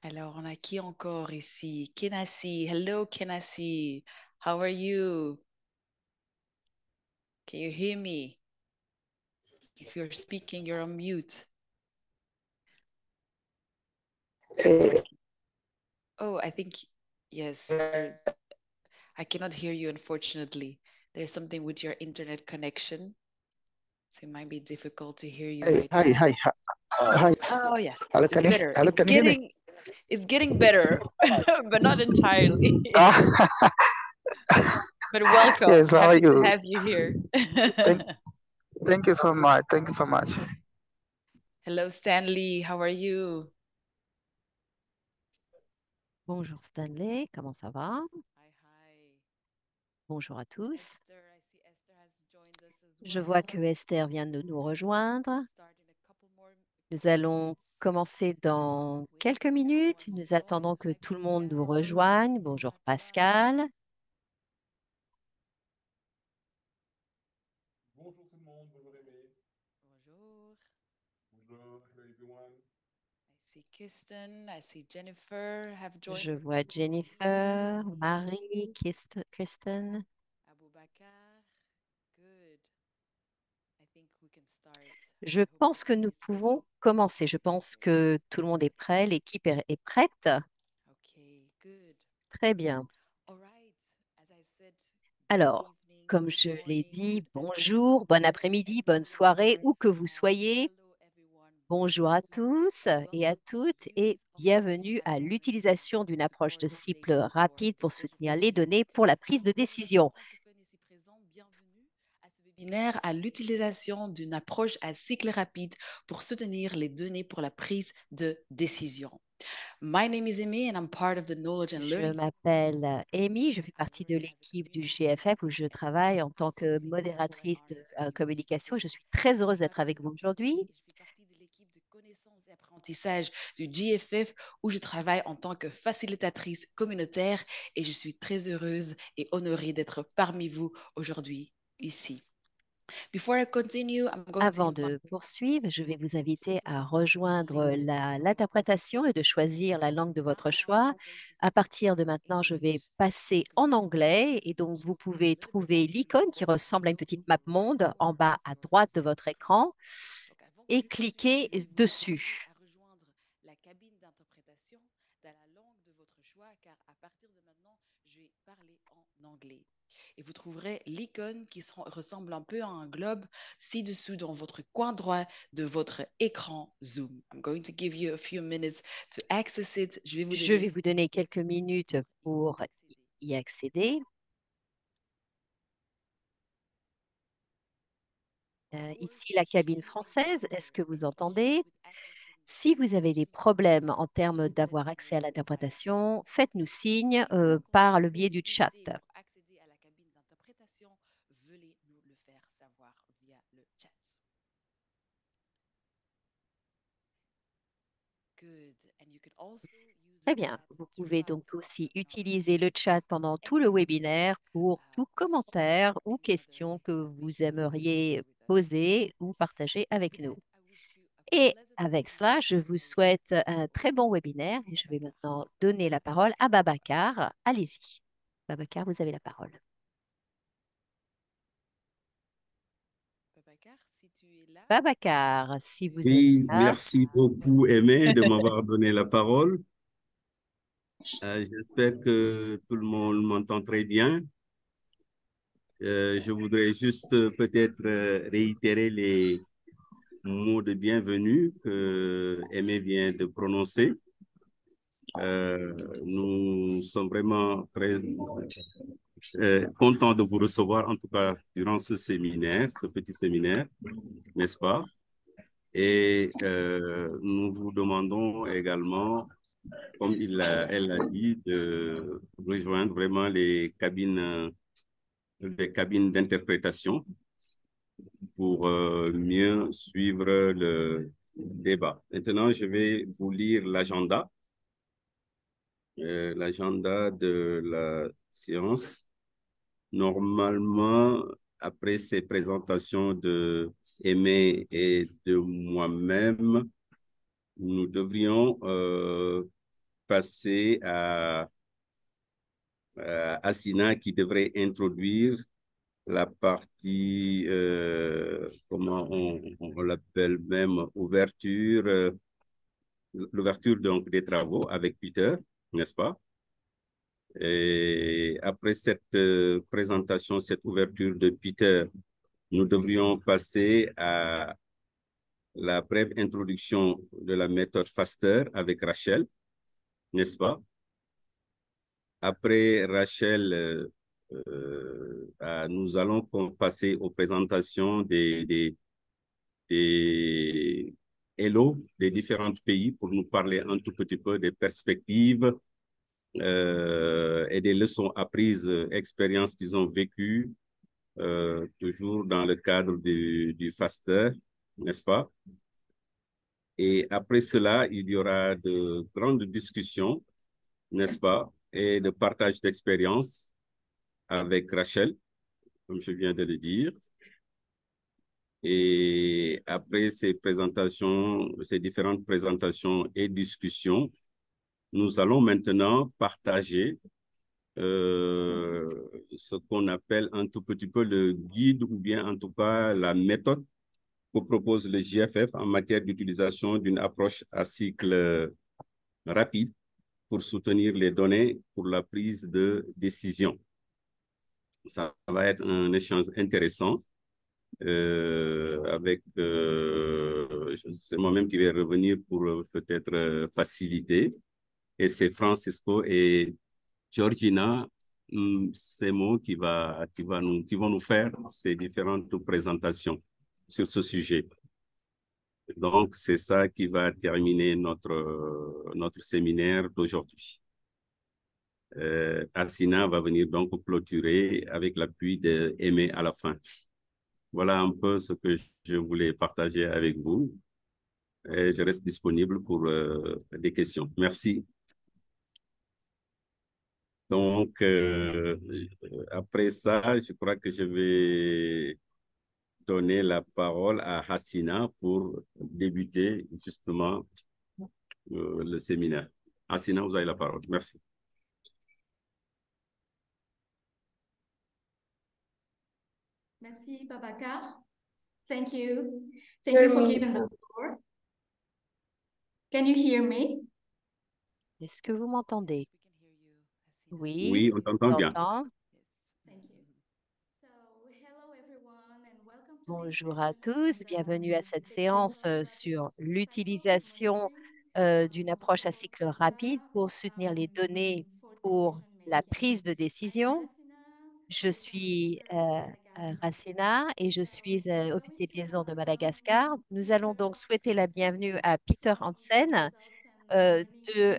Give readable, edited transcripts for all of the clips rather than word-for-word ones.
Alors, on a qui encore ici? Kenasi. Hello, Kenasi. How are you? Can you hear me? If you're speaking, you're on mute. Eh, Oh, I think, yes, I cannot hear you, unfortunately. There's something with your internet connection, so it might be difficult to hear you Hi, right hi, now. hi, hi. Oh, yeah, Hello, it's better. hello, can you hear me? It's getting better, but not entirely. Ah, But welcome. yes, how are Happy to you? have you here. Thank, thank you so much. Thank you so much. Hello, Stanley. How are you? Bonjour Stanley, comment ça va? Hi, hi. Bonjour à tous. Esther, I see Esther has joined us as Je well. vois que Esther vient de nous rejoindre. Start in a Nous allons minutes. commencer dans Wait quelques for everyone minutes. to Nous join. attendons que Hi, tout le monde nous Pascal. rejoigne. Bonjour Pascal. Bonjour tout le monde, bonjour Aimé. Bonjour. Bonjour, hello everyone. I see Kirsten. I see Jennifer have joined. Je vois Jennifer, Marie, Kristen. Abubakar. Good. I think we can start. Je I hope pense que nous everybody's pouvons commencer. Je pense que tout le monde est prêt. L'équipe est prête. okay. Good. Très bien. All right. As I said, good Alors, evening, comme good je l'ai morning, dit, good bonjour, afternoon, bon après-midi, bonne wherever you soirée, are où que vous now. soyez. Hello everyone. Bonjour à tous et à Welcome to toutes the et use of bienvenue à Data l'utilisation d'une to approche de support cible decision for rapide pour soutenir les decision-making. données pour la prise de Alors, comme nous avons des décision. francophones ici présents, bienvenue à ce webinaire à l'utilisation d'une approche à cycle rapide pour soutenir les données pour la prise de décision. My name is Amy and I'm part of the Knowledge and Je Learning. m'appelle Amy, je fais partie de l'équipe du GFF où je travaille en tant que modératrice de communication et je suis très heureuse d'être avec vous aujourd'hui. Je fais partie de l'équipe de connaissances et apprentissage du GFF où je travaille en tant que facilitatrice communautaire et je suis très heureuse et honorée d'être parmi vous aujourd'hui ici. Before I continue, I'm going to Avant invite... de poursuivre, je vais vous inviter à rejoindre l'interprétation et de choisir la langue de votre choix. À partir de maintenant, je vais passer en anglais et donc vous pouvez trouver l'icône qui ressemble à une petite map monde en bas à droite de votre écran et cliquer dessus. à rejoindre la cabine d'interprétation dans la langue de votre choix, car à partir de maintenant, je vais parler en anglais. Et vous trouverez l'icône qui ressemble un peu à un globe ci-dessous dans votre coin droit de votre écran Zoom. I'm going to give you a few minutes to access it. Je Je vais vous donner quelques minutes pour y accéder. Ici, la cabine française, est-ce que vous entendez? Si vous avez des problèmes en termes d'avoir accès à l'interprétation, faites-nous signe par le biais du chat. Pour accéder à la cabine d'interprétation, veuillez nous le faire savoir via le chat. Good. And you can also use Très the bien. chat Vous to pouvez write donc aussi in our utiliser le chat pendant tout le webinaire pour tout commentaire ou any other question que vous information you want to aimeriez share with us. poser ou partager avec With nous. that, I wish you a Et pleasant avec evening cela, je and vous welcome souhaite to un our très bon webinaire. webinaire et je vais Babacar. maintenant donner la parole à Babacar. Allez-y. Babacar, vous avez la parole. Babacar, si tu es là, Babacar, si vous êtes Oui, là, merci beaucoup Aimé de m'avoir donné la parole. J'espère que tout le monde m'entend très bien. Je voudrais juste peut-être réitérer les mots de bienvenue que Aimé vient de prononcer. Nous sommes vraiment très contents de vous recevoir, en tout cas durant ce séminaire, ce petit séminaire, n'est-ce pas? Et nous vous demandons également, comme elle l'a dit, de rejoindre vraiment les cabines d'interprétation pour mieux suivre le débat. Maintenant, je vais vous lire l'agenda de la séance. Normalement, après ces présentations de Aimé et de moi-même, nous devrions passer à Sina qui devrait introduire la partie, comment on l'appelle même, ouverture, l'ouverture donc des travaux avec Peter, n'est-ce pas? Et après cette présentation, cette ouverture de Peter, nous devrions passer à la brève introduction de la méthode FASTER avec Rachel, n'est-ce pas? Après Rachel, nous allons passer aux présentations des Hello des différents pays pour nous parler un tout petit peu des perspectives et des leçons apprises, expériences qu'ils ont vécues, toujours dans le cadre du FASTER, n'est-ce pas? Et après cela, il y aura de grandes discussions, n'est-ce pas? Et de partage d'expériences avec Rachel, comme je viens de le dire. Et après ces présentations, ces différentes présentations et discussions, nous allons maintenant partager ce qu'on appelle un tout petit peu le guide ou bien en tout cas la méthode que propose le JFF en matière d'utilisation d'une approche à cycle rapide pour soutenir les données pour la prise de décision. Ça va être un échange intéressant avec, c'est moi-même qui vais revenir pour peut-être faciliter. Et c'est Francisco et Georgina Semo qui vont nous faire ces différentes présentations sur ce sujet. Donc, c'est ça qui va terminer notre séminaire d'aujourd'hui. Asina va venir donc clôturer avec l'appui d'Aimé à la fin. Voilà un peu ce que je voulais partager avec vous. Et je reste disponible pour des questions. Merci. Donc, après ça, je crois que je vais donner la parole à Hassina pour débuter justement le séminaire. Hassina, vous avez la parole. Merci. Merci, Babacar. Thank you. Thank you for giving the floor. Can you hear me? Est-ce que vous m'entendez? Oui, Oui, on t'entend bien. j'entends. Thank you. So, hello everyone and welcome to this Bonjour à session tous, on bienvenue à cette the séance Global sur Practice l'utilisation d'une approche à cycle rapide pour soutenir les données pour la prise de décision. Je suis Racina et je suis officier de liaison de Madagascar. Nous allons donc souhaiter la bienvenue à Peter Hansen de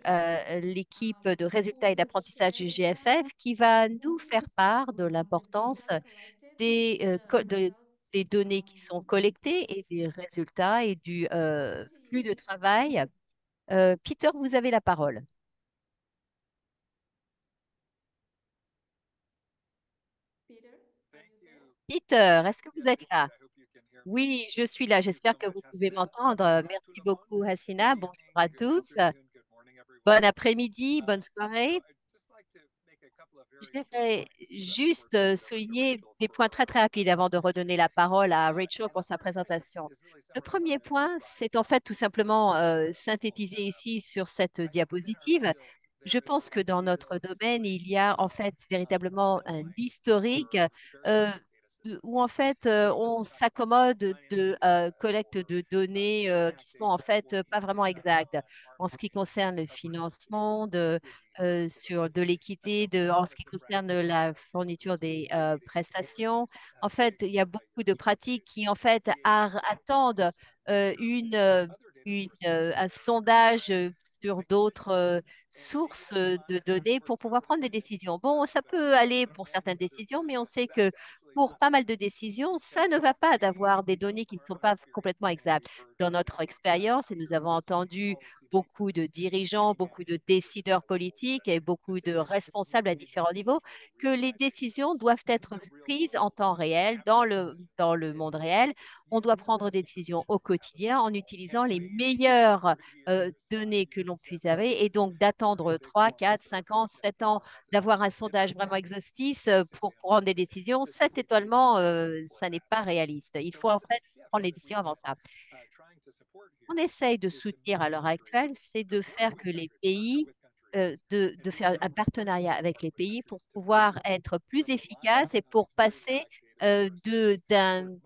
l'équipe de résultats et d'apprentissage du GFF qui va nous faire part de l'importance des données qui sont collectées et des résultats et du flux de travail. Peter, vous avez la parole. Peter, est-ce que vous êtes là? Oui, je suis là. J'espère que vous pouvez m'entendre. Merci beaucoup, Hassina. Bonjour à tous. Bon après-midi, bonne soirée. J'aimerais juste souligner des points très très rapides avant de redonner la parole à Rachel pour sa présentation. Le premier point, c'est en fait tout simplement synthétisé ici sur cette diapositive. Je pense que dans notre domaine, il y a en fait véritablement un historique euh, où en fait on s'accommode de collecte de données qui sont en fait pas vraiment exactes en ce qui concerne le financement sur de l'équité, en ce qui concerne la fourniture des prestations. En fait, il y a beaucoup de pratiques qui en fait attendent un sondage sur d'autres sources de données pour pouvoir prendre des décisions. Bon, ça peut aller pour certaines décisions, mais on sait que pour pas mal de décisions, ça ne va pas d'avoir des données qui ne sont pas complètement exactes. Dans notre expérience, et nous avons entendu beaucoup de dirigeants, beaucoup de décideurs politiques et beaucoup de responsables à différents niveaux, que les décisions doivent être prises en temps réel, dans le monde réel. On doit prendre des décisions au quotidien en utilisant les meilleures données que l'on puisse avoir et donc d'attendre 3, 4, 5 ans, 7 ans, d'avoir un sondage vraiment exhaustif pour prendre des décisions. Cet étoilement, ça n'est pas réaliste. Il faut en fait prendre les décisions avant ça. On essaye de soutenir à l'heure actuelle, c'est de faire que les pays, de faire un partenariat avec les pays pour pouvoir être plus efficaces et pour passer de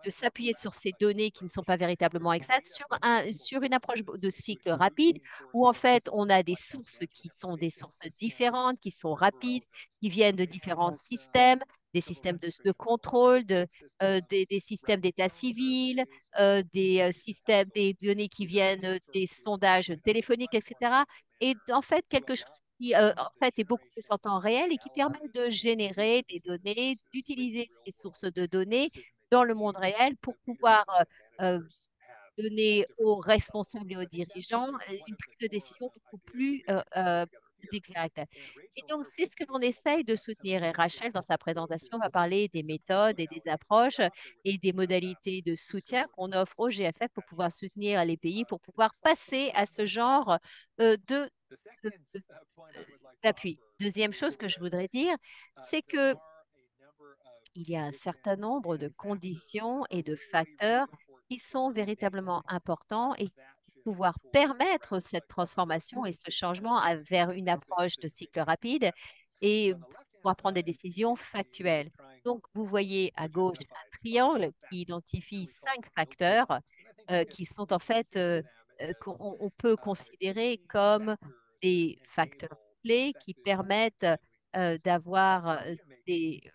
s'appuyer sur ces données qui ne sont pas véritablement exactes sur une approche de cycle rapide où en fait on a des sources qui sont des sources différentes, qui sont rapides, qui viennent de différents systèmes, des systèmes de contrôle, des systèmes d'état civil, des systèmes, des données qui viennent des sondages téléphoniques, etc. Et en fait, quelque chose qui en fait est beaucoup plus en temps réel et qui permet de générer des données, d'utiliser ces sources de données dans le monde réel pour pouvoir euh, donner aux responsables et aux dirigeants une prise de décision beaucoup plus exacte. Et donc, c'est ce que l'on essaye de soutenir. Et Rachel, dans sa présentation, va parler des méthodes et des approches et des modalités de soutien qu'on offre au GFF pour pouvoir soutenir les pays, pour pouvoir passer à ce genre de- d'appui. Deuxième chose que je voudrais dire, c'est que il y a un certain nombre de conditions et de facteurs qui sont véritablement importants et pouvoir permettre cette transformation et ce changement vers une approche de cycle rapide et pouvoir prendre des décisions factuelles. Donc, vous voyez à gauche un triangle qui identifie 5 facteurs qui sont en fait, qu'on peut considérer comme des facteurs clés qui permettent d'avoir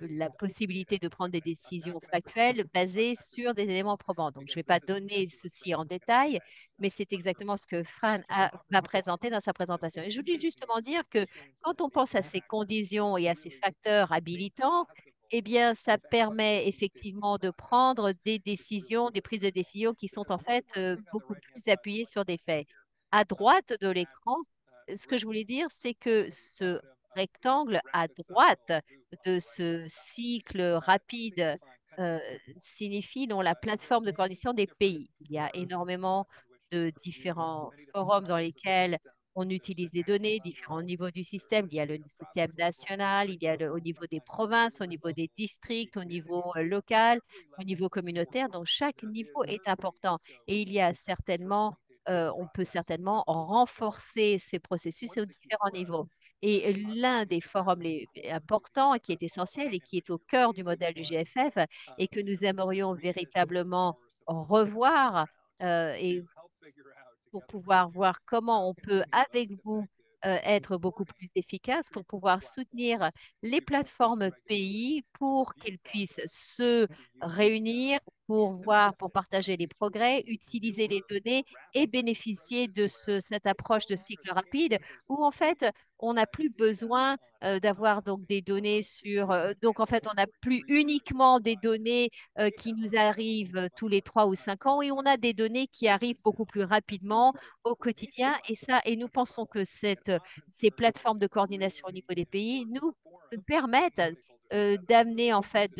la possibilité de prendre des décisions factuelles basées sur des éléments probants. Donc, je ne vais pas donner ceci en détail, mais c'est exactement ce que va présenter dans sa présentation. Et je voulais justement dire que quand on pense à ces conditions et à ces facteurs habilitants, eh bien, ça permet effectivement de prendre des décisions, des prises de décision qui sont en fait beaucoup plus appuyées sur des faits. À droite de l'écran, ce que je voulais dire, c'est que ce rectangle à droite de ce cycle rapide euh, signifie donc la plateforme de coordination des pays. Il y a énormément de différents forums dans lesquels on utilise les données, différents niveaux du système. Il y a le système national, il y a au niveau des provinces, au niveau des districts, au niveau local, au niveau communautaire. Donc, chaque niveau est important. Et il y a certainement, on peut certainement en renforcer ces processus aux différents niveaux. Et l'un des forums les importants qui est essentiel et qui est au cœur du modèle du GFF et que nous aimerions véritablement revoir et pour pouvoir voir comment on peut, avec vous, être beaucoup plus efficace pour pouvoir soutenir les plateformes pays pour qu'ils puissent se réunir pour voir, pour partager les progrès, utiliser les données et bénéficier de cette approche de cycle rapide où en fait, on n'a plus besoin d'avoir donc des données donc en fait, on n'a plus uniquement des données qui nous arrivent tous les 3 ou 5 ans et on a des données qui arrivent beaucoup plus rapidement au quotidien. Et nous pensons que ces plateformes de coordination au niveau des pays nous permettent d'amener en fait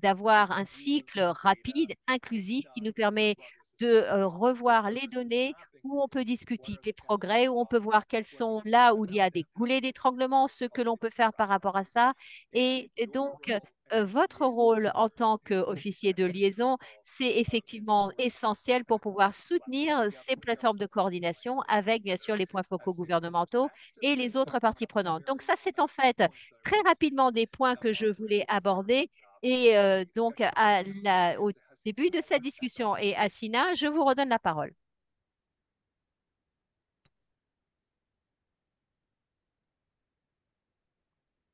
d'avoir un cycle rapide, inclusif, qui nous permet de revoir les données où on peut discuter des progrès, où on peut voir quels sont là où il y a des goulets d'étranglement, ce que l'on peut faire par rapport à ça. Et donc, votre rôle en tant qu'officier de liaison, c'est effectivement essentiel pour pouvoir soutenir ces plateformes de coordination avec, bien sûr, les points focaux gouvernementaux et les autres parties prenantes. Donc, ça, c'est en fait très rapidement des points que je voulais aborder. Et donc, au début de cette discussion, et à Sina, je vous redonne la parole.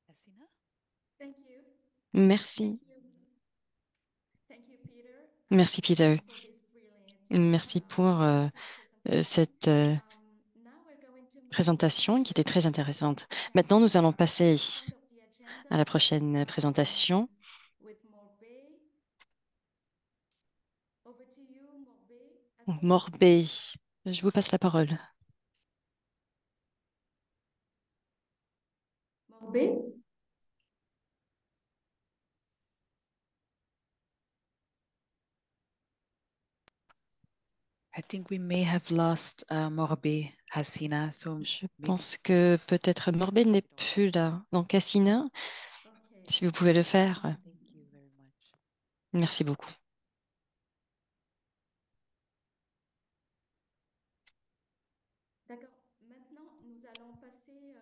Asina? Thank you. Merci. Thank you, Peter. Merci, Peter. For this brilliant, Merci pour cette now we're going to move présentation qui était très intéressante. to the Maintenant, nous allons passer point of the agenda, à la prochaine présentation. with Morbey. Over to you, Morbey. Morbey, je vous passe la parole. Morbé. I think we may have lost Morbe Hasina. So Je maybe pense que peut-être Morbid n'est plus là. Donc, Assina, Ok. si vous pouvez le faire, thank you very much. merci beaucoup. D'accord. Maintenant, nous allons passer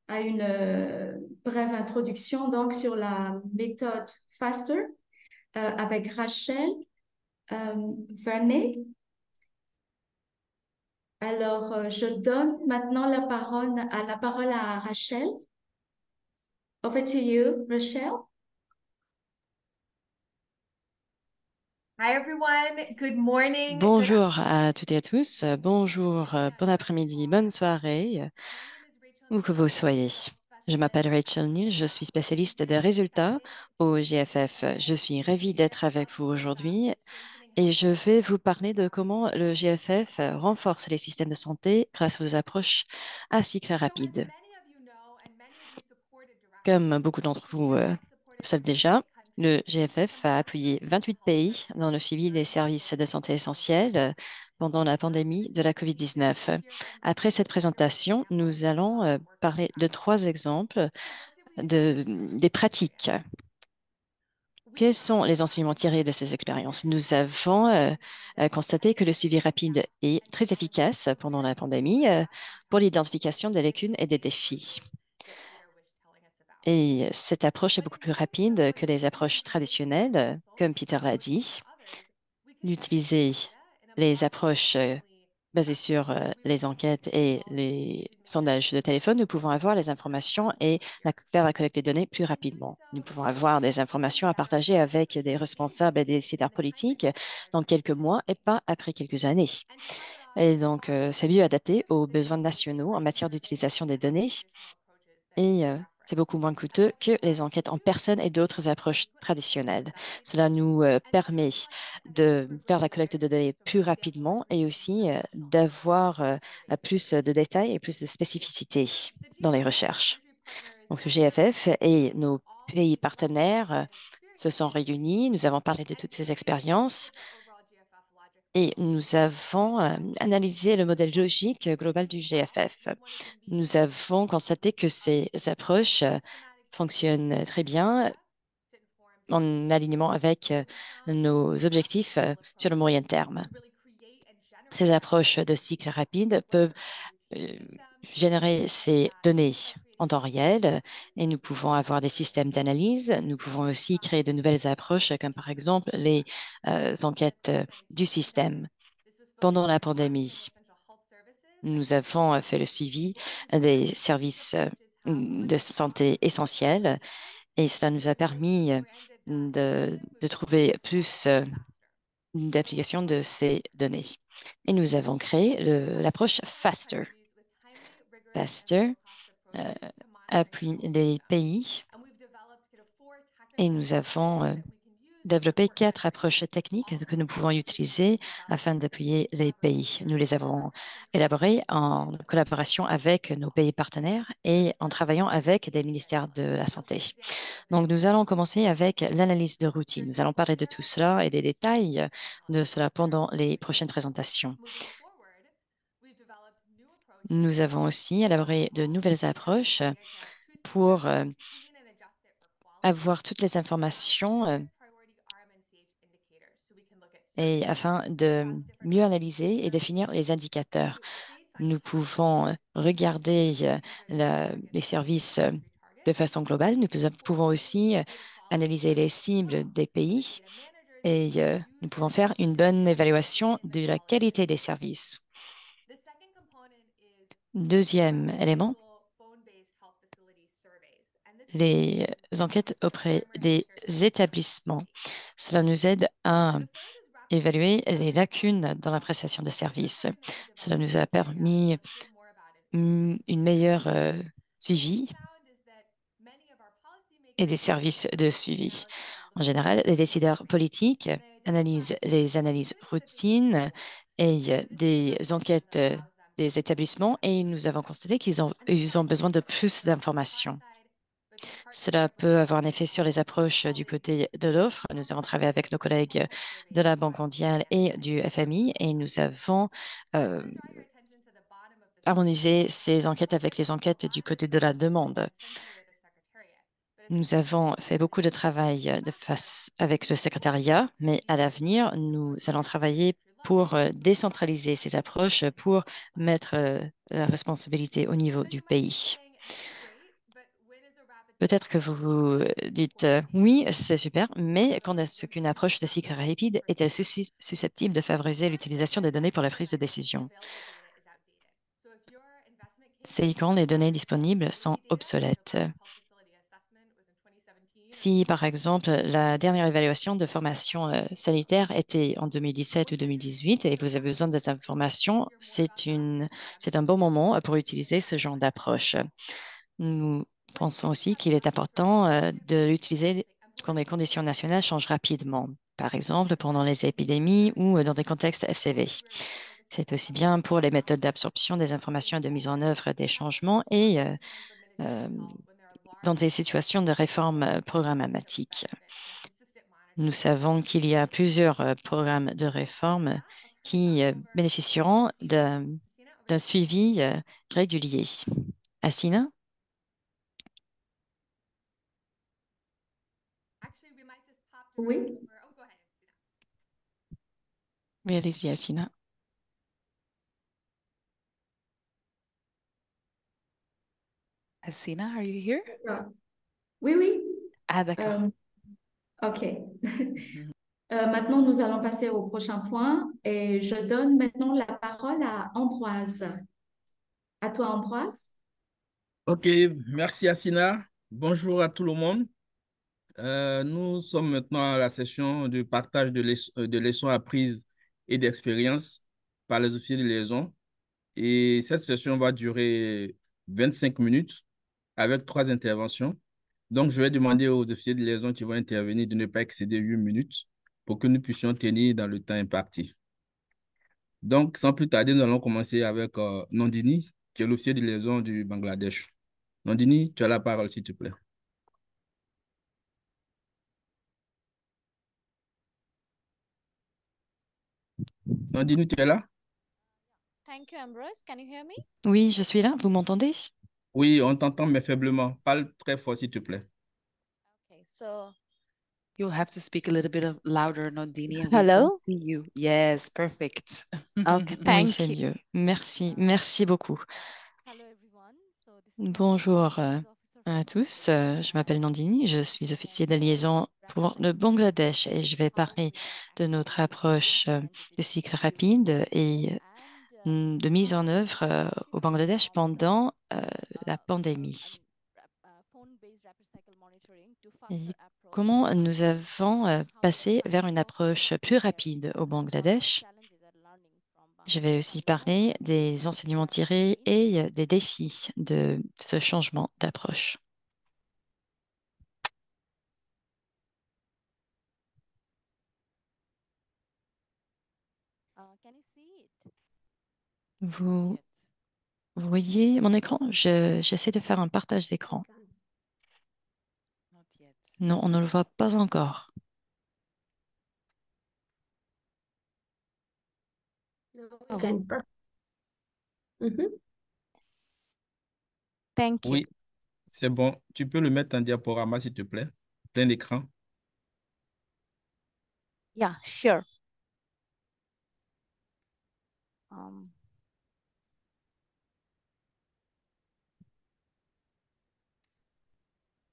à une brève introduction donc sur la méthode FASTER avec Rachel Vernet. Alors, je donne maintenant la parole à Rachel. Over to you, Rachel. Hi everyone, good morning, good Bonjour à toutes et à tous. Bonjour, bon après-midi, bonne soirée, où que vous soyez. Je m'appelle Rachel Neal, je suis spécialiste des résultats au GFF. Je suis ravie d'être avec vous aujourd'hui et je vais vous parler de comment le GFF renforce les systèmes de santé grâce aux approches à cycle rapide. Comme beaucoup d'entre vous le savent déjà, le GFF a appuyé 28 pays dans le suivi des services de santé essentiels pendant la pandémie de la COVID-19. Après cette présentation, nous allons parler de 3 exemples des pratiques. Quels sont les enseignements tirés de ces expériences? Nous avons constaté que le suivi rapide est très efficace pendant la pandémie pour l'identification des lacunes et des défis. Et cette approche est beaucoup plus rapide que les approches traditionnelles, comme Peter l'a dit. D'utiliser les approches basées sur les enquêtes et les sondages de téléphone, nous pouvons avoir les informations et faire la collecte des données plus rapidement. Nous pouvons avoir des informations à partager avec des responsables et des décideurs politiques dans quelques mois et pas après quelques années. Et donc, c'est mieux adapté aux besoins nationaux en matière d'utilisation des données et c'est beaucoup moins coûteux que les enquêtes en personne et d'autres approches traditionnelles. Cela nous permet de faire la collecte de données plus rapidement et aussi d'avoir plus de détails et plus de spécificité dans les recherches. Donc, le GFF et nos pays partenaires se sont réunis. Nous avons parlé de toutes ces expériences et nous avons analysé le modèle logique global du GFF. Nous avons constaté que ces approches fonctionnent très bien en alignement avec nos objectifs sur le moyen terme. Ces approches de cycle rapide peuvent générer ces données en temps réel et nous pouvons avoir des systèmes d'analyse. Nous pouvons aussi créer de nouvelles approches comme par exemple les enquêtes du système. Pendant la pandémie, nous avons fait le suivi des services de santé essentiels et cela nous a permis de trouver plus d'applications de ces données. Et nous avons créé l'approche FASTER. FASTER appuie les pays et nous avons développé 4 approches techniques que nous pouvons utiliser afin d'appuyer les pays. Nous les avons élaborées en collaboration avec nos pays partenaires et en travaillant avec des ministères de la Santé. Donc, nous allons commencer avec l'analyse de routine. Nous allons parler de tout cela et des détails de cela pendant les prochaines présentations. Nous avons aussi élaboré de nouvelles approches pour avoir toutes les informations et afin de mieux analyser et définir les indicateurs. Nous pouvons regarder les services de façon globale. Nous pouvons aussi analyser les cibles des pays et nous pouvons faire une bonne évaluation de la qualité des services. Deuxième élément, les enquêtes auprès des établissements. Cela nous aide à évaluer les lacunes dans la prestation de services. Cela nous a permis une meilleure suivi et des services de suivi. En général, les décideurs politiques analysent les analyses routines et des enquêtes des établissements et nous avons constaté ils ont besoin de plus d'informations. Cela peut avoir un effet sur les approches du côté de l'offre. Nous avons travaillé avec nos collègues de la Banque mondiale et du FMI et nous avons harmonisé ces enquêtes avec les enquêtes du côté de la demande. Nous avons fait beaucoup de travail avec le secrétariat, mais à l'avenir, nous allons travailler pour décentraliser ces approches, pour mettre la responsabilité au niveau du pays. Peut-être que vous vous dites oui, c'est super, mais quand est-ce qu'une approche de cycle rapide est-elle susceptible de favoriser l'utilisation des données pour la prise de décision? C'est quand les données disponibles sont obsolètes. Si, par exemple, la dernière évaluation de formation sanitaire était en 2017 ou 2018 et que vous avez besoin de ces informations, c'est un bon moment pour utiliser ce genre d'approche. Nous pensons aussi qu'il est important de l'utiliser quand les conditions nationales changent rapidement, par exemple pendant les épidémies ou dans des contextes FCV. C'est aussi bien pour les méthodes d'absorption des informations et de mise en œuvre des changements et dans des situations de réforme programmatique. Nous savons qu'il y a plusieurs programmes de réforme qui bénéficieront d'un suivi régulier. Asina? Oui. Oui, allez-y, Asina. Asina, are you here? Oui, oui. Ah, d'accord. OK. Maintenant, nous allons passer au prochain point et je donne maintenant la parole à Ambroise. À toi, Ambroise. Ok, merci Assina. Bonjour à tout le monde. Nous sommes maintenant à la session de partage de leçons apprises et d'expériences par les officiers de liaison. Et cette session va durer 25 minutes avec 3 interventions. Donc, je vais demander aux officiers de liaison qui vont intervenir de ne pas excéder 8 minutes pour que nous puissions tenir dans le temps imparti. Donc, sans plus tarder, nous allons commencer avec Nandini, qui est l'officier de liaison du Bangladesh. Nandini, tu as la parole, s'il te plaît. Nandini, tu es là? Oui, je suis là. Vous m'entendez? Oui, on t'entend, mais faiblement. Parle très fort, s'il te plaît. You'll have to speak a little bit louder, Nandini, and we don't Hello? see you. Yes, perfect. Okay, Oui, thank c'est you. mieux. Merci. Merci beaucoup. Bonjour à tous. Je m'appelle Nandini. Je suis officier de liaison pour le Bangladesh et je vais parler de notre approche de cycle rapide et de mise en œuvre au Bangladesh pendant la pandémie. Et comment nous avons passé vers une approche plus rapide au Bangladesh. Je vais aussi parler des enseignements tirés et des défis de ce changement d'approche. Vous voyez mon écran? J'essaie de faire un partage d'écran. Not yet. Non, on ne le voit pas encore. Thank you. Oui, c'est bon. Tu peux le mettre en diaporama, s'il te plaît. Plein écran. Yeah, sure.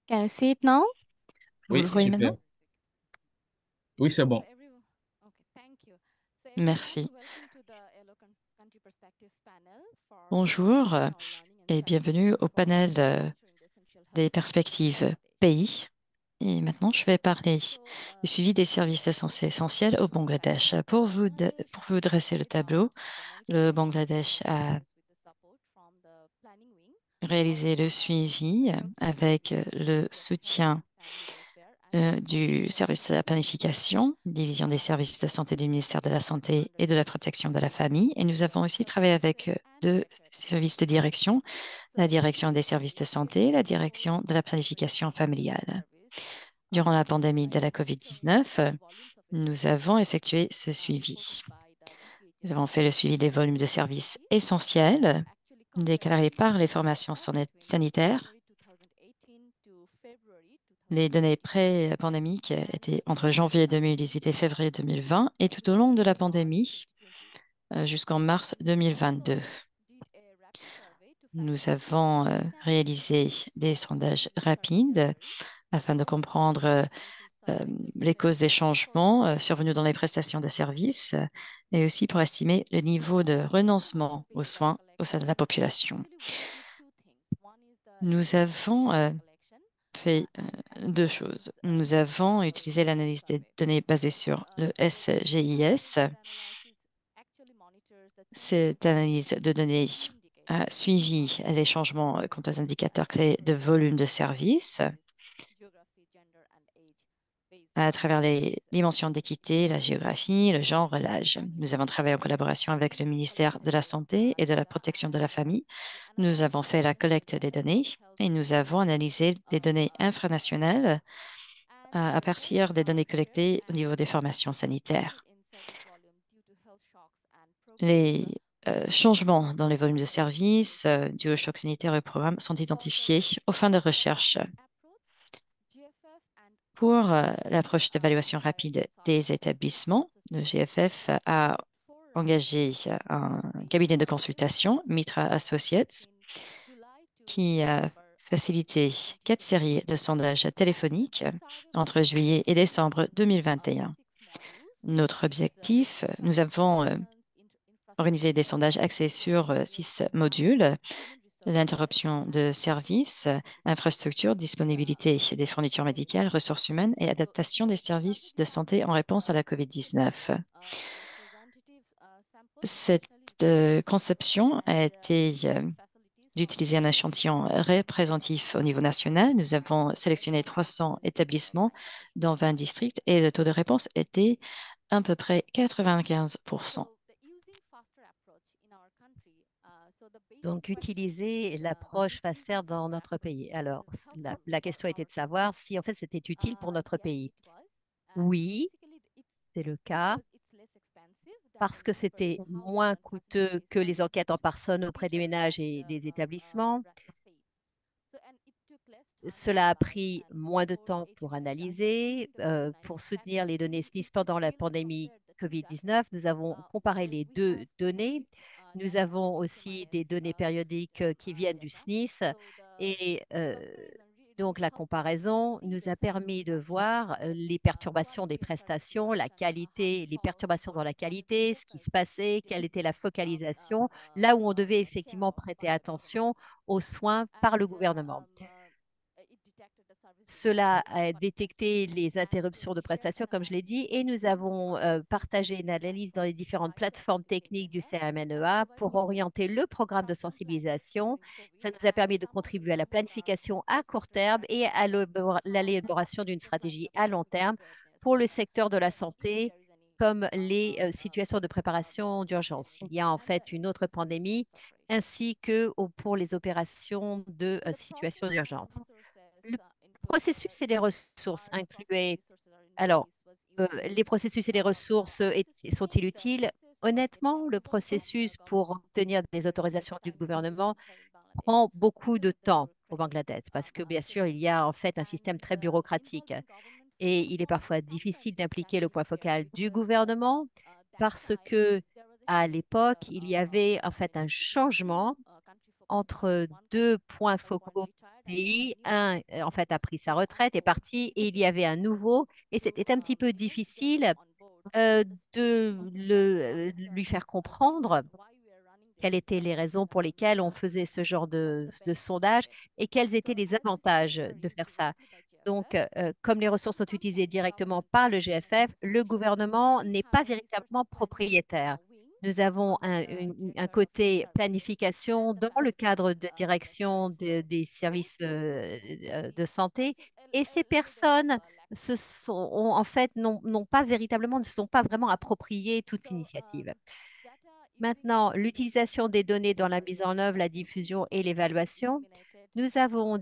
Can you see it now? Vous le Oui, voyez super. maintenant? Oui, c'est bon. Merci. Bonjour et bienvenue au panel des perspectives pays. Et maintenant, je vais parler du suivi des services essentiels au Bangladesh. Pour vous dresser le tableau, le Bangladesh a réalisé le suivi avec le soutien du service de la planification, division des services de santé du ministère de la Santé et de la Protection de la Famille. Et nous avons aussi travaillé avec deux services de direction, la direction des services de santé et la direction de la planification familiale. Durant la pandémie de la COVID-19, nous avons effectué ce suivi. Nous avons fait le suivi des volumes de services essentiels déclarés par les formations sanitaires. Les données pré-pandémiques étaient entre janvier 2018 et février 2020 et tout au long de la pandémie jusqu'en mars 2022. Nous avons réalisé des sondages rapides afin de comprendre les causes des changements survenus dans les prestations de services et aussi pour estimer le niveau de renoncement aux soins au sein de la population. Nous avons fait deux choses. Nous avons utilisé l'analyse des données basée sur le SGIS. Cette analyse de données a suivi les changements quant aux indicateurs clés de volume de services à travers les dimensions d'équité, la géographie, le genre, l'âge. Nous avons travaillé en collaboration avec le ministère de la Santé et de la Protection de la Famille. Nous avons fait la collecte des données et nous avons analysé des données infranationales à partir des données collectées au niveau des formations sanitaires. Les changements dans les volumes de services dus au choc sanitaire et au programme sont identifiés aux fins de recherche. Pour l'approche d'évaluation rapide des établissements, le GFF a engagé un cabinet de consultation, Mitra Associates, qui a facilité 4 séries de sondages téléphoniques entre juillet et décembre 2021. Notre objectif, nous avons organisé des sondages axés sur 6 modules: l'interruption de services, infrastructure, disponibilité des fournitures médicales, ressources humaines et adaptation des services de santé en réponse à la COVID-19. Cette conception a été d'utiliser un échantillon représentatif au niveau national. Nous avons sélectionné 300 établissements dans 20 districts et le taux de réponse était à peu près 95%. Donc, utiliser l'approche FASTER dans notre pays. Alors, la question était de savoir si en fait c'était utile pour notre pays. Oui, c'est le cas parce que c'était moins coûteux que les enquêtes en personne auprès des ménages et des établissements. Cela a pris moins de temps pour analyser, pour soutenir les données SNIS pendant la pandémie COVID-19. Nous avons comparé les deux données. Nous avons aussi des données périodiques qui viennent du SNIS et donc la comparaison nous a permis de voir les perturbations des prestations, la qualité, les perturbations dans la qualité, ce qui se passait, quelle était la focalisation, là où on devait effectivement prêter attention aux soins par le gouvernement. Cela a détecté les interruptions de prestations, comme je l'ai dit, et nous avons partagé une analyse dans les différentes plateformes techniques du CRMNEA pour orienter le programme de sensibilisation. Ça nous a permis de contribuer à la planification à court terme et à l'élaboration d'une stratégie à long terme pour le secteur de la santé, comme les situations de préparation d'urgence. Il y a en fait une autre pandémie, ainsi que pour les opérations de situation d'urgence. Le processus et les ressources incluaient. Alors, les processus et les ressources sont-ils utiles? Honnêtement, le processus pour obtenir des autorisations du gouvernement prend beaucoup de temps au Bangladesh parce que, bien sûr, il y a en fait un système très bureaucratique et il est parfois difficile d'impliquer le point focal du gouvernement parce que, à l'époque, il y avait en fait un changement entre deux points focaux du pays. Un, en fait, a pris sa retraite, est parti, et il y avait un nouveau. Et c'était un petit peu difficile lui faire comprendre quelles étaient les raisons pour lesquelles on faisait ce genre de sondage et quels étaient les avantages de faire ça. Donc, comme les ressources sont utilisées directement par le GFF, le gouvernement n'est pas véritablement propriétaire. Nous avons un côté planification dans le cadre de direction des services de santé et ces personnes en fait, n'ont pas véritablement, ne se sont pas vraiment approprié toute initiative. Maintenant, l'utilisation des données dans la mise en œuvre, la diffusion et l'évaluation. Nous avons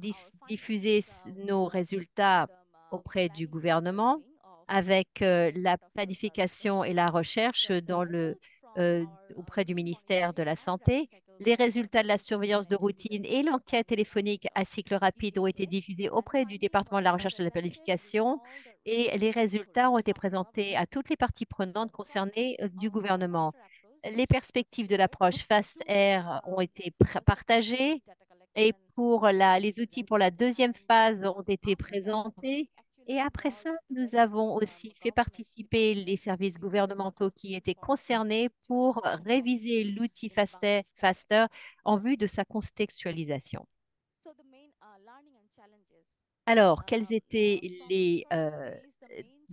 diffusé nos résultats auprès du gouvernement avec la planification et la recherche euh, auprès du ministère de la Santé. Les résultats de la surveillance de routine et l'enquête téléphonique à cycle rapide ont été diffusés auprès du département de la recherche et de la planification et les résultats ont été présentés à toutes les parties prenantes concernées du gouvernement. Les perspectives de l'approche Fast Air ont été partagées et les outils pour la deuxième phase ont été présentés. Et après ça, nous avons aussi fait participer les services gouvernementaux qui étaient concernés pour réviser l'outil Faster en vue de sa contextualisation. Alors, quels étaient les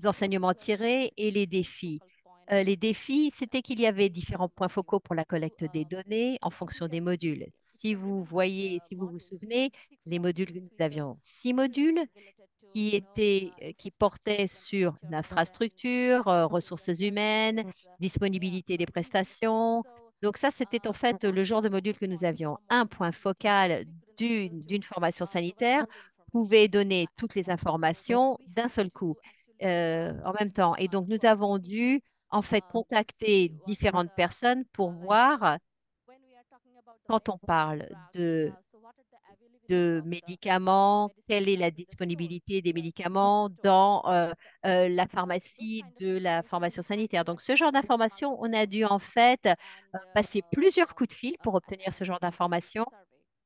enseignements tirés et les défis? Les défis, c'était qu'il y avait différents points focaux pour la collecte des données en fonction des modules. Si vous vous souvenez, les modules, nous avions 6 modules qui portaient sur l'infrastructure, ressources humaines, disponibilité des prestations. Donc ça, c'était en fait le genre de module que nous avions. Un point focal d'une formation sanitaire pouvait donner toutes les informations d'un seul coup, en même temps. Et donc, nous avons dû en fait contacter différentes personnes pour voir quand on parle de médicaments, quelle est la disponibilité des médicaments dans la pharmacie de la formation sanitaire. Donc, ce genre d'information, on a dû en fait passer plusieurs coups de fil pour obtenir ce genre d'information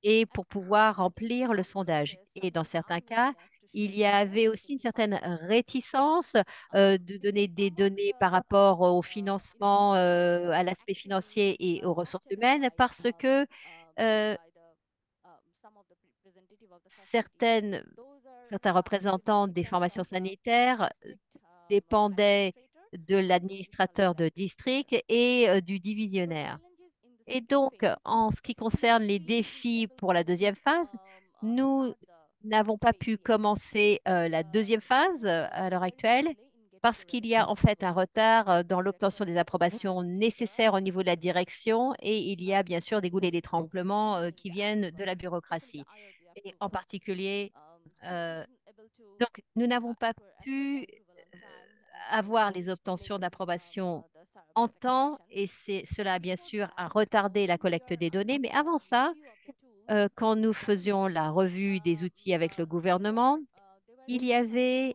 et pour pouvoir remplir le sondage. Et dans certains cas, il y avait aussi une certaine réticence de donner des données par rapport au financement, à l'aspect financier et aux ressources humaines parce que euh, certains représentants des formations sanitaires dépendaient de l'administrateur de district et du divisionnaire. Et donc, en ce qui concerne les défis pour la deuxième phase, nous n'avons pas pu commencer la deuxième phase à l'heure actuelle parce qu'il y a en fait un retard dans l'obtention des approbations nécessaires au niveau de la direction et il y a bien sûr des goulets d'étranglement qui viennent de la bureaucratie. Et en particulier, euh, donc nous n'avons pas pu avoir les obtentions d'approbation en temps et cela, bien sûr, a retardé la collecte des données. Mais avant ça, quand nous faisions la revue des outils avec le gouvernement, il y avait,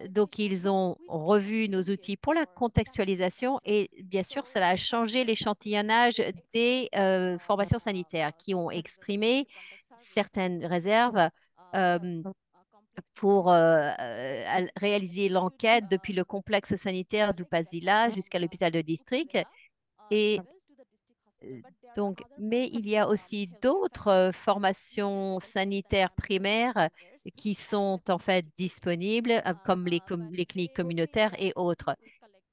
donc ils ont revu nos outils pour la contextualisation et bien sûr, cela a changé l'échantillonnage des formations sanitaires qui ont exprimé certaines réserves. euh, pour réaliser l'enquête depuis le complexe sanitaire d'Upazila jusqu'à l'hôpital de district. Et donc, mais il y a aussi d'autres formations sanitaires primaires qui sont en fait disponibles, comme les cliniques communautaires et autres.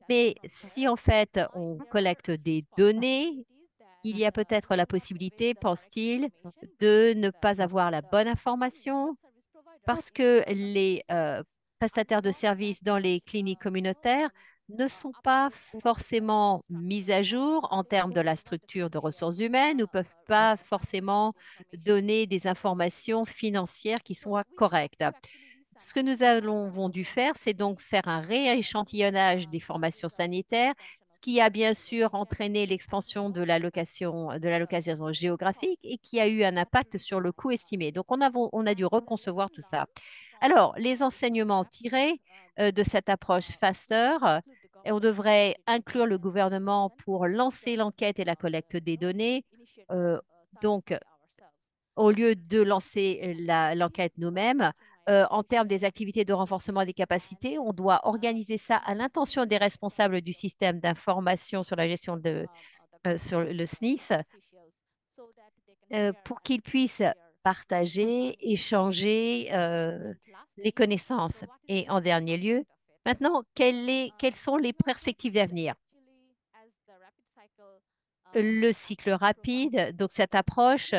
Mais si en fait on collecte des données, il y a peut-être la possibilité, pense-t-il, de ne pas avoir la bonne information parce que les prestataires de services dans les cliniques communautaires ne sont pas forcément mis à jour en termes de la structure de ressources humaines ou peuvent pas forcément donner des informations financières qui soient correctes. Ce que nous avons dû faire, c'est donc faire un rééchantillonnage des formations sanitaires, ce qui a bien sûr entraîné l'expansion de la localisation géographique et qui a eu un impact sur le coût estimé. Donc, on a dû reconcevoir tout ça. Alors, les enseignements tirés de cette approche FASTER, on devrait inclure le gouvernement pour lancer l'enquête et la collecte des données. Donc, au lieu de lancer l'enquête nous-mêmes, en termes des activités de renforcement des capacités, on doit organiser ça à l'intention des responsables du système d'information sur la gestion sur le SNIS pour qu'ils puissent partager, échanger les connaissances. Et en dernier lieu, maintenant, quelles sont les perspectives d'avenir? Le cycle rapide, donc cette approche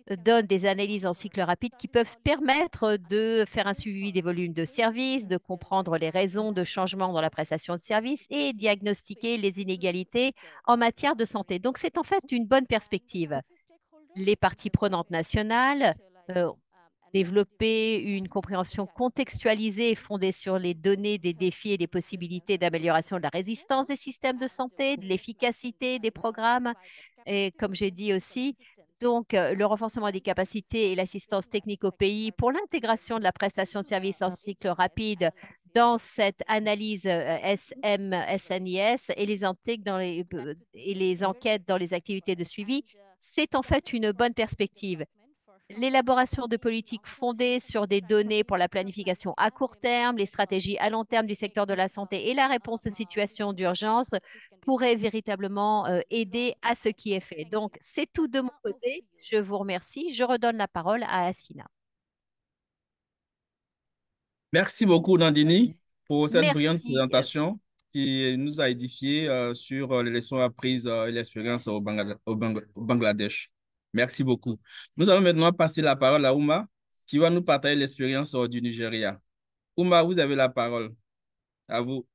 donne des analyses en cycle rapide qui peuvent permettre de faire un suivi des volumes de services, de comprendre les raisons de changement dans la prestation de services et diagnostiquer les inégalités en matière de santé. Donc, c'est en fait une bonne perspective. Les parties prenantes nationales développer une compréhension contextualisée et fondée sur les données des défis et des possibilités d'amélioration de la résistance des systèmes de santé, de l'efficacité des programmes. Et comme j'ai dit aussi, donc le renforcement des capacités et l'assistance technique au pays pour l'intégration de la prestation de services en cycle rapide dans cette analyse SNIS et et les enquêtes dans les activités de suivi, c'est en fait une bonne perspective. L'élaboration de politiques fondées sur des données pour la planification à court terme, les stratégies à long terme du secteur de la santé et la réponse aux situations d'urgence pourraient véritablement aider à ce qui est fait. Donc, c'est tout de mon côté. Je vous remercie. Je redonne la parole à Assina. Merci beaucoup, Nandini, pour cette brillante Merci. présentation qui nous a édifiés sur les leçons apprises et l'expérience au Bangladesh. Merci beaucoup. Nous allons maintenant passer la parole à Ouma, qui va nous partager l'expérience du Nigeria. Ouma, vous avez la parole. À vous.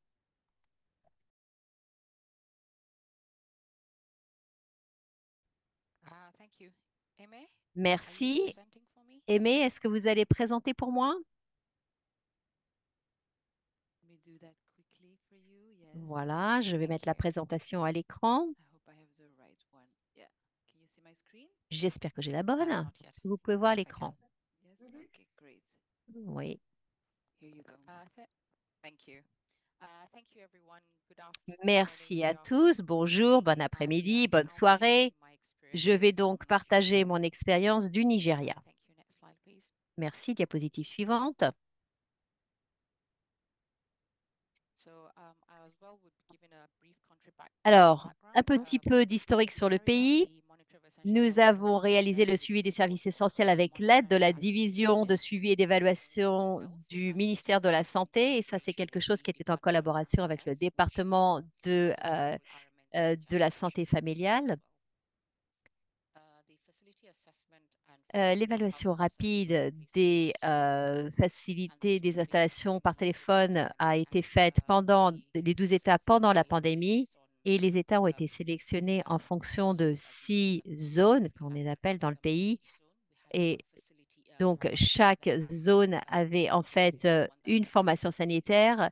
Merci. Aimé, est-ce que vous allez présenter pour moi? Voilà, je vais mettre la présentation à l'écran. J'espère que j'ai la bonne. Vous pouvez voir l'écran. Oui. Merci à tous. Bonjour, bon après-midi, bonne soirée. Je vais donc partager mon expérience du Nigeria. Merci. Diapositive suivante. Alors, un petit peu d'historique sur le pays. Nous avons réalisé le suivi des services essentiels avec l'aide de la division de suivi et d'évaluation du ministère de la Santé. Et ça, c'est quelque chose qui était en collaboration avec le département de la santé familiale. L'évaluation rapide des facilités des installations par téléphone a été faite pendant les 12 États pendant la pandémie et les États ont été sélectionnés en fonction de 6 zones qu'on les appelle dans le pays. Et donc, chaque zone avait en fait une formation sanitaire,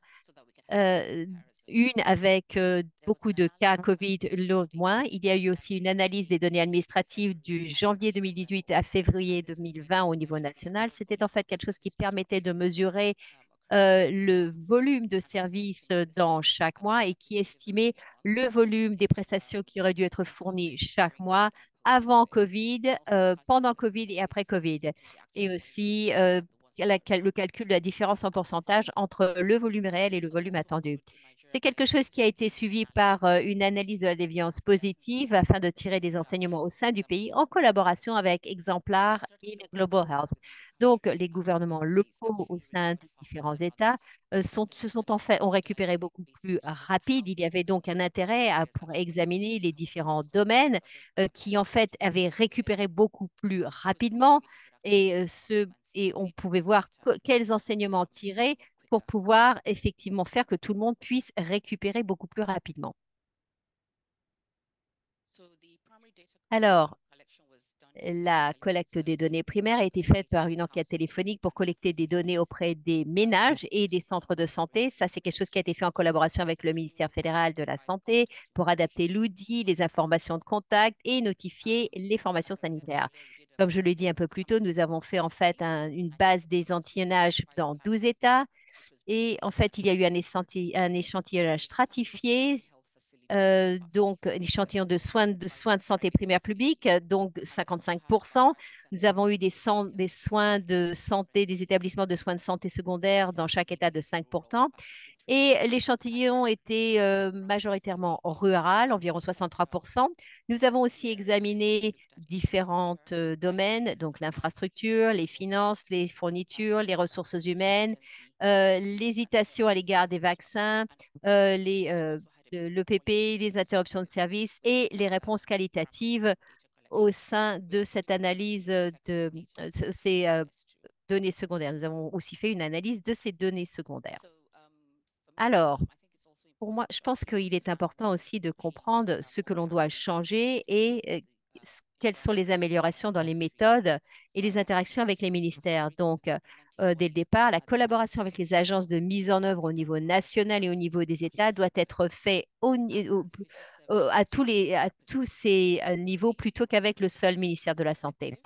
une avec beaucoup de cas COVID, l'autre moins. Il y a eu aussi une analyse des données administratives du janvier 2018 à février 2020 au niveau national. C'était en fait quelque chose qui permettait de mesurer le volume de services dans chaque mois et qui estimait le volume des prestations qui auraient dû être fournies chaque mois avant COVID, pendant COVID et après COVID. Et aussi le calcul de la différence en pourcentage entre le volume réel et le volume attendu. C'est quelque chose qui a été suivi par une analyse de la déviance positive afin de tirer des enseignements au sein du pays en collaboration avec Exemplar et Global Health. Donc, les gouvernements locaux au sein des différents États ont récupéré beaucoup plus rapide. Il y avait donc un intérêt pour examiner les différents domaines qui, en fait, avaient récupéré beaucoup plus rapidement et on pouvait voir quels enseignements tirer pour pouvoir effectivement faire que tout le monde puisse récupérer beaucoup plus rapidement. Alors, la collecte des données primaires a été faite par une enquête téléphonique pour collecter des données auprès des ménages et des centres de santé. Ça, c'est quelque chose qui a été fait en collaboration avec le ministère fédéral de la Santé pour adapter l'outil, les informations de contact et notifier les formations sanitaires. Comme je l'ai dit un peu plus tôt, nous avons fait en fait une base d'échantillonnage dans 12 États. Et en fait, il y a eu un échantillonnage stratifié, donc un échantillon de soins de santé primaire publique, donc 55%. Nous avons eu des soins de santé, des établissements de soins de santé secondaires dans chaque État de 5%. Et l'échantillon était majoritairement rural, environ 63%. Nous avons aussi examiné différents domaines, donc l'infrastructure, les finances, les fournitures, les ressources humaines, l'hésitation à l'égard des vaccins, l'EPP, les interruptions de service et les réponses qualitatives au sein de cette analyse de ces données secondaires. Nous avons aussi fait une analyse de ces données secondaires. Alors, pour moi, je pense qu'il est important aussi de comprendre ce que l'on doit changer et quelles sont les améliorations dans les méthodes et les interactions avec les ministères. Donc, dès le départ, la collaboration avec les agences de mise en œuvre au niveau national et au niveau des États doit être faite à tous ces niveaux plutôt qu'avec le seul ministère de la Santé.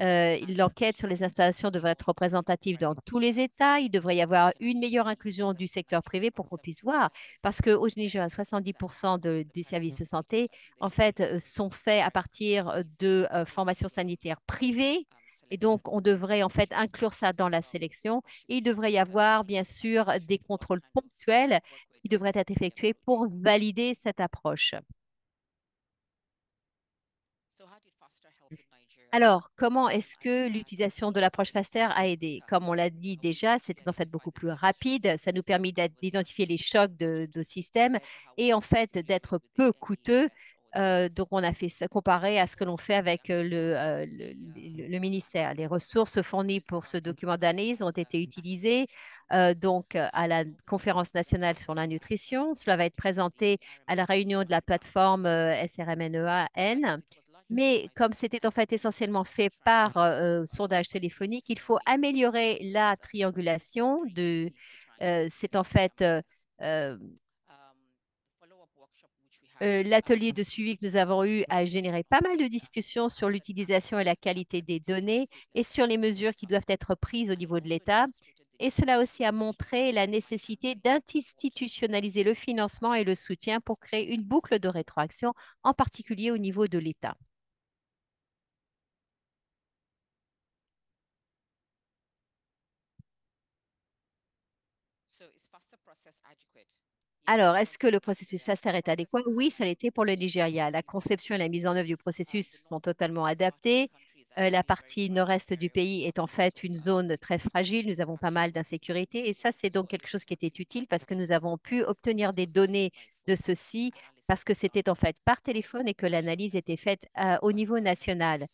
L'enquête sur les installations devrait être représentative dans tous les États. Il devrait y avoir une meilleure inclusion du secteur privé pour qu'on puisse voir, parce qu'au Nigeria, 70% des services de santé, en fait, sont faits à partir de formations sanitaires privées. Et donc, on devrait en fait inclure ça dans la sélection. Et il devrait y avoir, bien sûr, des contrôles ponctuels qui devraient être effectués pour valider cette approche. Alors, comment est-ce que l'utilisation de l'approche FASTER a aidé? Comme on l'a dit déjà, c'était en fait beaucoup plus rapide. Ça nous permet d'identifier les chocs de système et en fait d'être peu coûteux. Donc, on a fait ça comparé à ce que l'on fait avec le ministère. Les ressources fournies pour ce document d'analyse ont été utilisées donc à la conférence nationale sur la nutrition. Cela va être présenté à la réunion de la plateforme SRMNEA-N. Mais comme c'était en fait essentiellement fait par sondage téléphonique, il faut améliorer la triangulation c'est en fait euh, l'atelier de suivi que nous avons eu a généré pas mal de discussions sur l'utilisation et la qualité des données et sur les mesures qui doivent être prises au niveau de l'État. Et cela aussi a montré la nécessité d'institutionnaliser le financement et le soutien pour créer une boucle de rétroaction, en particulier au niveau de l'État. Alors, est-ce que le processus FASTER est adéquat? Oui, ça l'était pour le Nigeria. La conception et la mise en œuvre du processus sont totalement adaptées. La partie nord-est du pays est en fait une zone très fragile. Nous avons pas mal d'insécurité et ça, c'est donc quelque chose qui était utile parce que nous avons pu obtenir des données de ceci parce que c'était en fait par téléphone et que l'analyse était faite au niveau national.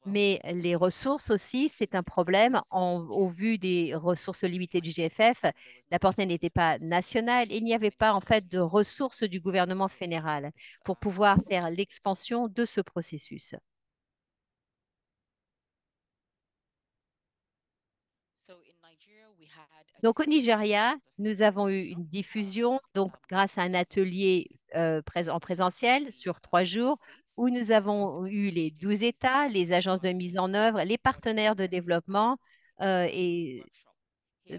Mais les ressources aussi, c'est un problème au vu des ressources limitées du GFF. La portée n'était pas nationale. Il n'y avait pas en fait de ressources du gouvernement fédéral pour pouvoir faire l'expansion de ce processus. Donc au Nigeria, nous avons eu une diffusion donc grâce à un atelier en présentiel sur 3 jours où nous avons eu les 12 États, les agences de mise en œuvre, les partenaires de développement et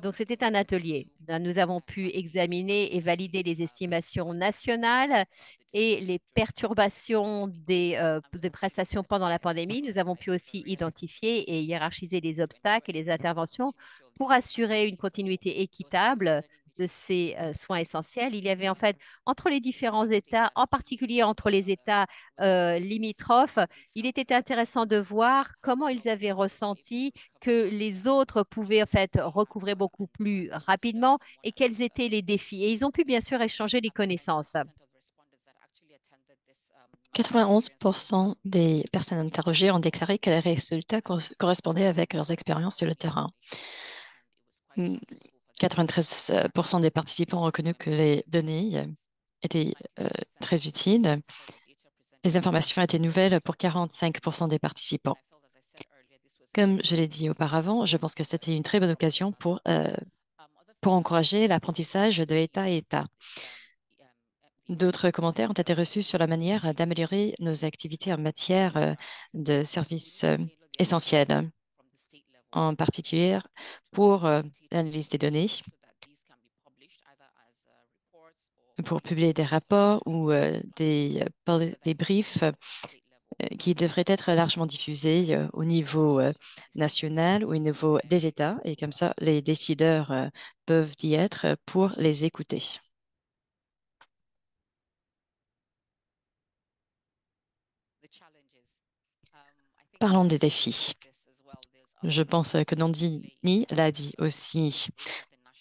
donc, c'était un atelier. Nous avons pu examiner et valider les estimations nationales et les perturbations des prestations pendant la pandémie. Nous avons pu aussi identifier et hiérarchiser les obstacles et les interventions pour assurer une continuité équitable de ces soins essentiels. Il y avait en fait entre les différents États, en particulier entre les États limitrophes, il était intéressant de voir comment ils avaient ressenti que les autres pouvaient en fait recouvrer beaucoup plus rapidement et quels étaient les défis. Et ils ont pu bien sûr échanger les connaissances. 91% des personnes interrogées ont déclaré que les résultats correspondaient avec leurs expériences sur le terrain. 93% des participants ont reconnu que les données étaient très utiles. Les informations étaient nouvelles pour 45% des participants. Comme je l'ai dit auparavant, je pense que c'était une très bonne occasion pour encourager l'apprentissage de État à État. D'autres commentaires ont été reçus sur la manière d'améliorer nos activités en matière de services essentiels, en particulier pour l'analyse des données, pour publier des rapports ou des briefs qui devraient être largement diffusés au niveau national ou au niveau des États. Et comme ça, les décideurs peuvent y être pour les écouter. Parlons des défis. Je pense que Nandini l'a dit aussi.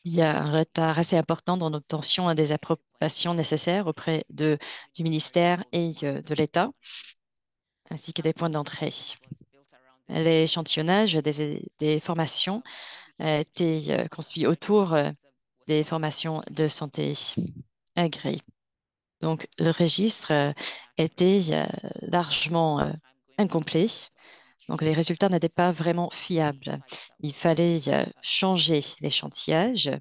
Il y a un retard assez important dans l'obtention des approbations nécessaires auprès du ministère et de l'État. ainsi que des points d'entrée. L'échantillonnage des formations a été construit autour des formations de santé agréées. Donc, le registre était largement incomplet. Donc, les résultats n'étaient pas vraiment fiables. Il fallait changer l'échantillage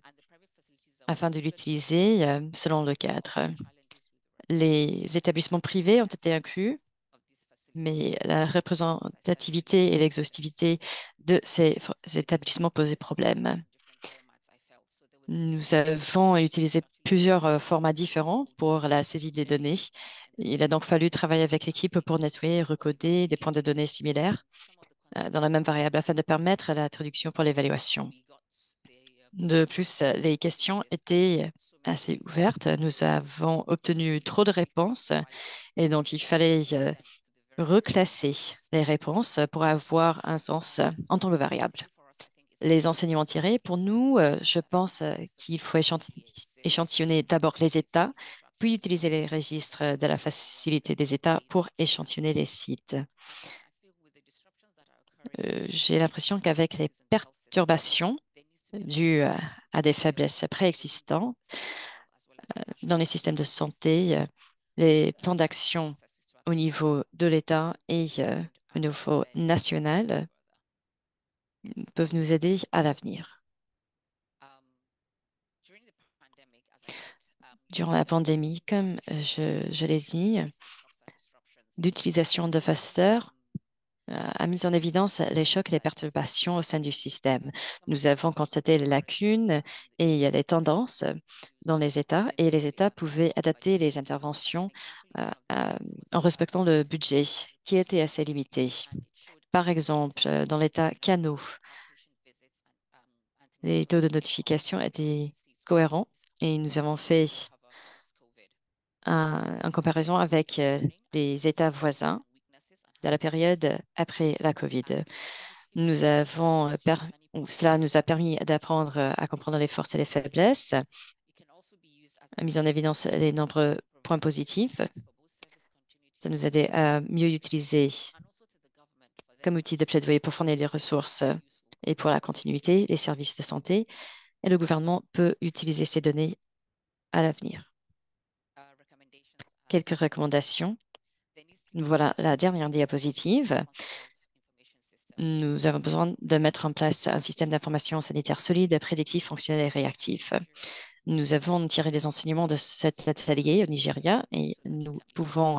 afin de l'utiliser selon le cadre. Les établissements privés ont été inclus, mais la représentativité et l'exhaustivité de ces établissements posaient problème. Nous avons utilisé plusieurs formats différents pour la saisie des données. Il a donc fallu travailler avec l'équipe pour nettoyer et recoder des points de données similaires dans la même variable afin de permettre la traduction pour l'évaluation. De plus, les questions étaient assez ouvertes. Nous avons obtenu trop de réponses et donc il fallait reclasser les réponses pour avoir un sens en tant que variable. Les enseignements tirés, pour nous, je pense qu'il faut échantillonner d'abord les États, puis utiliser les registres de la facilité des États pour échantillonner les sites. J'ai l'impression qu'avec les perturbations dues à des faiblesses préexistantes dans les systèmes de santé, les plans d'action au niveau de l'État et au niveau national peuvent nous aider à l'avenir. Durant la pandémie, comme je l'ai dit, l'utilisation de FASTER a mis en évidence les chocs et les perturbations au sein du système. Nous avons constaté les lacunes et les tendances dans les États, et les États pouvaient adapter les interventions en respectant le budget qui était assez limité. Par exemple, dans l'État Kano, les taux de notification étaient cohérents et nous avons fait en comparaison avec les États voisins de la période après la COVID. Cela nous a permis d'apprendre à comprendre les forces et les faiblesses, a mis en évidence les nombreux points positifs. Ça nous a aidé à mieux utiliser comme outil de plaidoyer pour fournir des ressources et pour la continuité des services de santé. Et le gouvernement peut utiliser ces données à l'avenir. Quelques recommandations. Voilà la dernière diapositive. Nous avons besoin de mettre en place un système d'information sanitaire solide, prédictif, fonctionnel et réactif. Nous avons tiré des enseignements de cet atelier au Nigeria et nous pouvons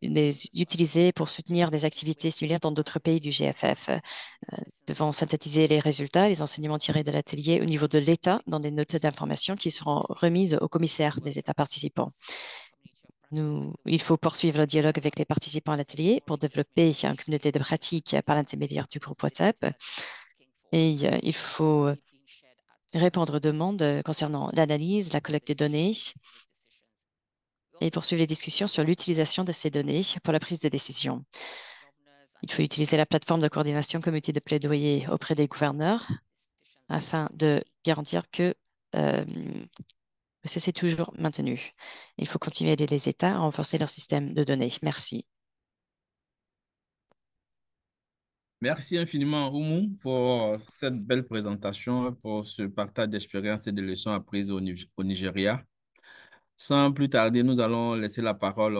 les utiliser pour soutenir des activités similaires dans d'autres pays du GFF. Devons synthétiser les résultats, les enseignements tirés de l'atelier au niveau de l'État dans des notes d'information qui seront remises aux commissaires des États participants. Il faut poursuivre le dialogue avec les participants à l'atelier pour développer une communauté de pratiques par l'intermédiaire du groupe WhatsApp. Et il faut répondre aux demandes concernant l'analyse, la collecte des données et poursuivre les discussions sur l'utilisation de ces données pour la prise de décision. Il faut utiliser la plateforme de coordination comme outil de plaidoyer auprès des gouverneurs afin de garantir que c'est toujours maintenu. Il faut continuer à aider les États à renforcer leur système de données. Merci. Merci infiniment, Oumou, pour cette belle présentation, pour ce partage d'expériences et de leçons apprises au Nigeria. Sans plus tarder, nous allons laisser la parole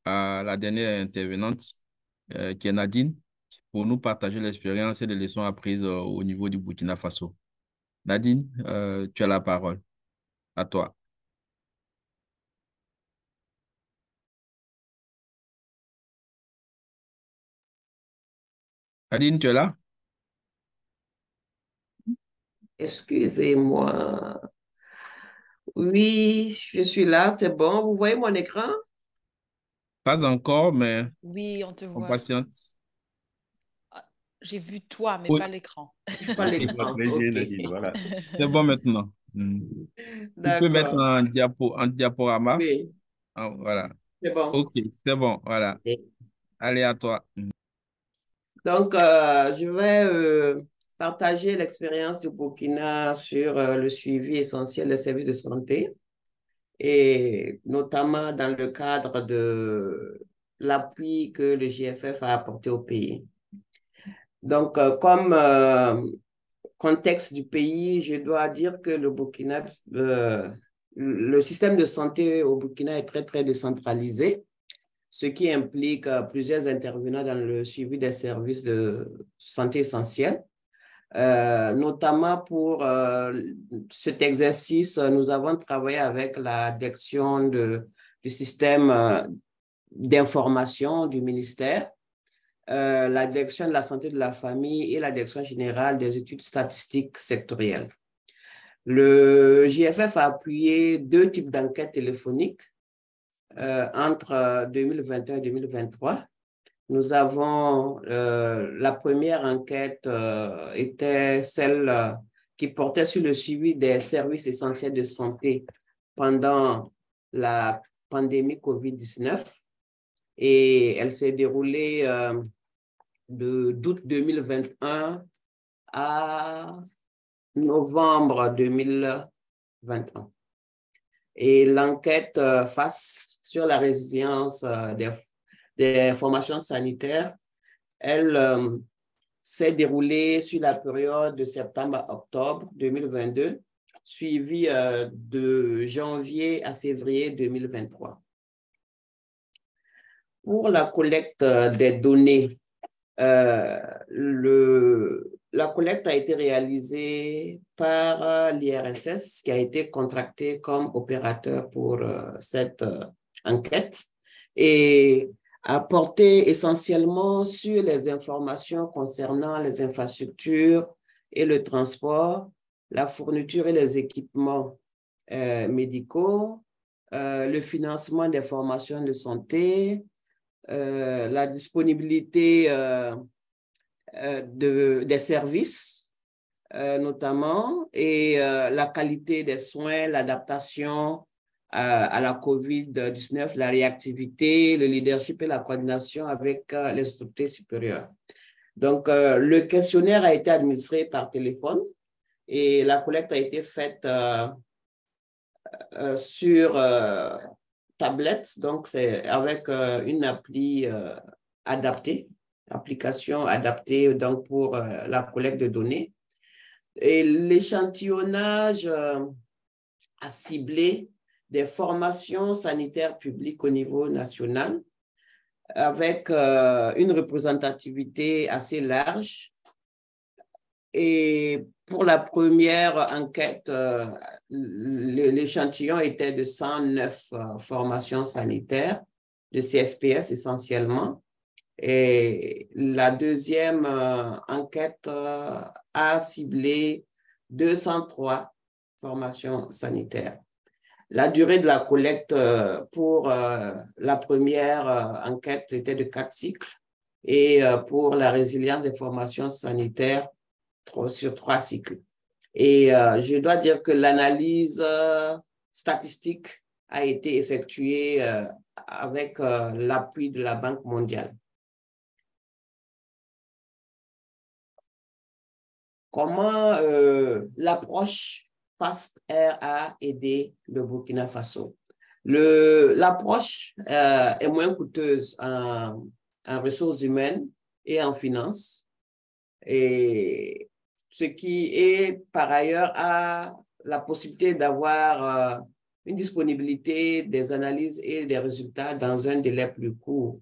à la dernière intervenante, qui est Nadine, pour nous partager l'expérience et les leçons apprises au niveau du Burkina Faso. Nadine, tu as la parole. À toi. Nadine, tu es là? Excusez-moi. Oui, je suis là, c'est bon. Vous voyez mon écran? Pas encore, mais Oui, on te on voit. patiente. J'ai vu toi, mais Oui. pas l'écran. Pas l'écran. Très bien, OK. Nadine, voilà. C'est bon maintenant. Tu peux mettre D'accord. en diaporama. Oui, Ah, voilà. c'est bon. OK, c'est bon. Voilà. Allez, à toi. Donc, je vais partager l'expérience du Burkina sur le suivi essentiel des services de santé et notamment dans le cadre l'appui que le GFF a apporté au pays. Donc, comme contexte du pays, je dois dire que le Burkina, le système de santé au Burkina est très, très décentralisé, ce qui implique plusieurs intervenants dans le suivi des services de santé essentiels. Notamment pour cet exercice, nous avons travaillé avec la direction du système d'information du ministère, la direction de la santé de la famille et la direction générale des études statistiques sectorielles. Le JFF a appuyé 2 types d'enquêtes téléphoniques entre 2021 et 2023. Nous avons, la première enquête était celle qui portait sur le suivi des services essentiels de santé pendant la pandémie COVID-19 et elle s'est déroulée d'août 2021 à novembre 2021. Et l'enquête face sur la résilience des formations sanitaires, elle s'est déroulée sur la période de septembre à octobre 2022, suivie de janvier à février 2023. Pour la collecte des données, la collecte a été réalisée par l'IRSS qui a été contracté comme opérateur pour cette enquête et a porté essentiellement sur les informations concernant les infrastructures et le transport, la fourniture et les équipements médicaux, le financement des formations de santé, la disponibilité des services, notamment, et la qualité des soins, l'adaptation à la COVID-19, la réactivité, le leadership et la coordination avec les autorités supérieures. Donc, le questionnaire a été administré par téléphone et la collecte a été faite sur tablette, donc c'est avec une appli adaptée, application adaptée donc pour la collecte de données. Et l'échantillonnage a ciblé des formations sanitaires publiques au niveau national avec une représentativité assez large. Et pour la première enquête, l'échantillon était de 109 formations sanitaires, de CSPS essentiellement. Et la deuxième enquête a ciblé 203 formations sanitaires. La durée de la collecte pour la première enquête était de 4 cycles et pour la résilience des formations sanitaires sur 3 cycles. Et je dois dire que l'analyse statistique a été effectuée avec l'appui de la Banque mondiale. Comment l'approche FAST-R a aidé le Burkina Faso? L'approche est moins coûteuse en ressources humaines et en finances, et ce qui est par ailleurs a la possibilité d'avoir une disponibilité des analyses et des résultats dans un délai plus court.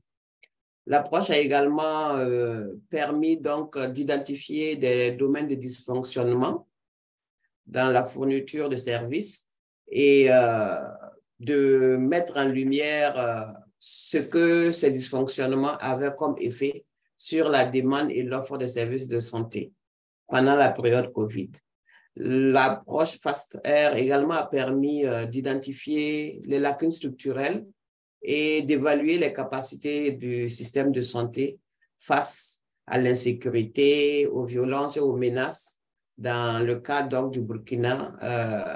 L'approche a également permis donc d'identifier des domaines de dysfonctionnement dans la fourniture de services et de mettre en lumière ce que ces dysfonctionnements avaient comme effet sur la demande et l'offre de services de santé pendant la période COVID. L'approche FAST-R également a permis d'identifier les lacunes structurelles et d'évaluer les capacités du système de santé face à l'insécurité, aux violences et aux menaces dans le cas donc du Burkina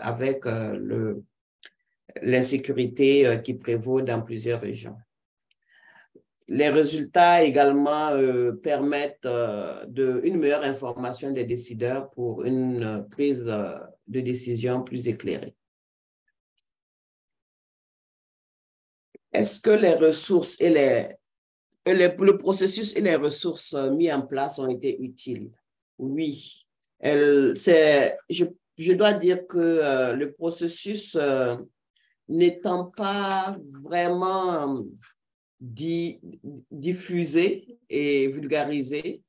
avec l'insécurité qui prévaut dans plusieurs régions. Les résultats également permettent une meilleure information des décideurs pour une prise de décision plus éclairée. Est-ce que les ressources et le processus et les ressources mis en place ont été utiles. Oui. Je dois dire que le processus n'étant pas vraiment diffusé et vulgarisé,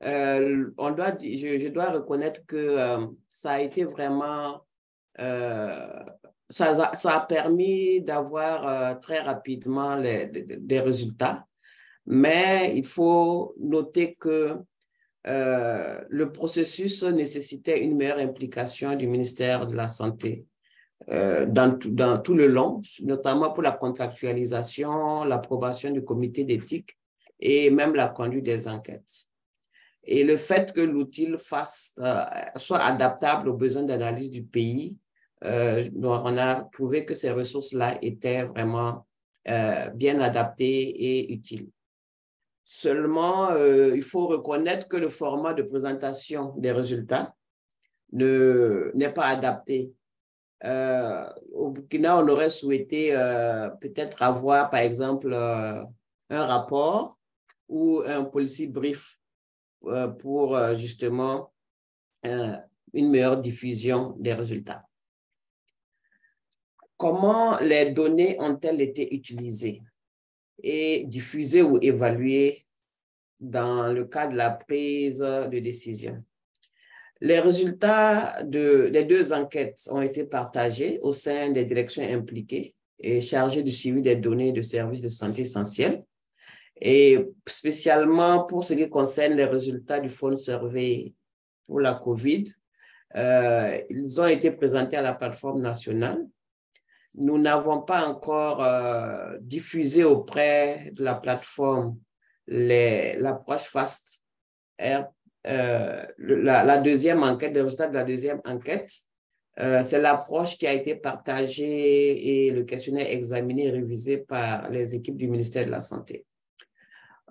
je dois reconnaître que ça a été vraiment, ça a permis d'avoir très rapidement des résultats, mais il faut noter que le processus nécessitait une meilleure implication du ministère de la Santé dans tout le long, notamment pour la contractualisation, l'approbation du comité d'éthique et même la conduite des enquêtes. Et le fait que l'outil soit adaptable aux besoins d'analyse du pays, on a trouvé que ces ressources-là étaient vraiment bien adaptées et utiles. Seulement, il faut reconnaître que le format de présentation des résultats n'est pas adapté. Au Burkina, on aurait souhaité peut-être avoir, par exemple, un rapport ou un policy brief pour justement une meilleure diffusion des résultats. Comment les données ont-elles été utilisées et diffusées ou évaluées dans le cadre de la prise de décision? Les résultats des 2 enquêtes ont été partagés au sein des directions impliquées et chargées du suivi des données de services de santé essentiels. Et spécialement pour ce qui concerne les résultats du Phone Survey pour la COVID, ils ont été présentés à la plateforme nationale. Nous n'avons pas encore diffusé auprès de la plateforme l'approche FAST, la deuxième enquête, les résultats de la deuxième enquête. C'est l'approche qui a été partagée et le questionnaire examiné et révisé par les équipes du ministère de la Santé.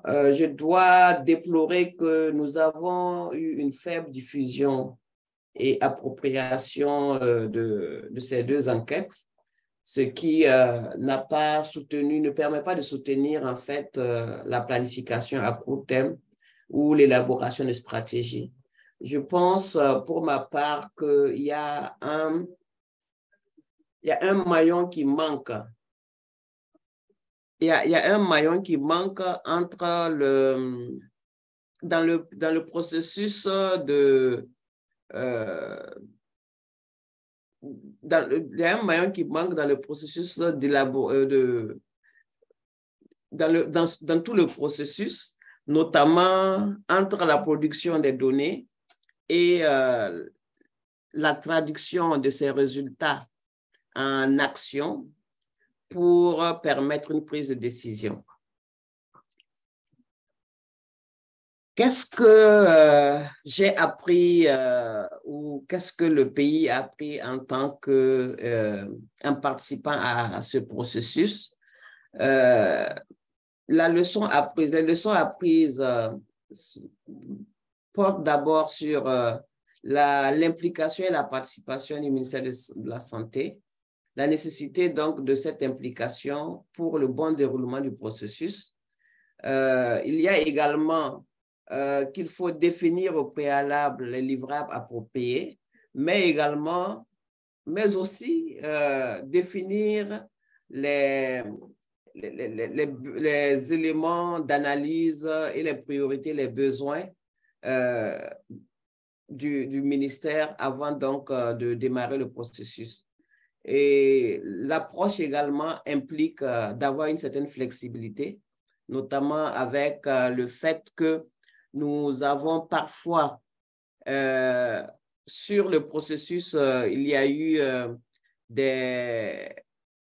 Je dois déplorer que nous avons eu une faible diffusion et appropriation de ces 2 enquêtes, ce qui ne permet pas de soutenir en fait la planification à court terme ou l'élaboration de stratégies. Je pense pour ma part qu'il y a un maillon qui manque. Il y a un maillon qui manque entre dans le processus de il y a un maillon qui manque dans le processus dans tout le processus, notamment entre la production des données et la traduction de ces résultats en action pour permettre une prise de décision. Qu'est-ce que j'ai appris ou qu'est-ce que le pays a appris en tant qu'un participant à ce processus? Les leçons apprises portent d'abord sur l'implication et la participation du ministère de la Santé, la nécessité donc de cette implication pour le bon déroulement du processus. Il y a également qu'il faut définir au préalable les livrables appropriés, mais aussi définir les éléments d'analyse et les priorités, les besoins du ministère avant donc de démarrer le processus. Et l'approche également implique d'avoir une certaine flexibilité, notamment avec le fait que nous avons parfois, sur le processus, il y a eu des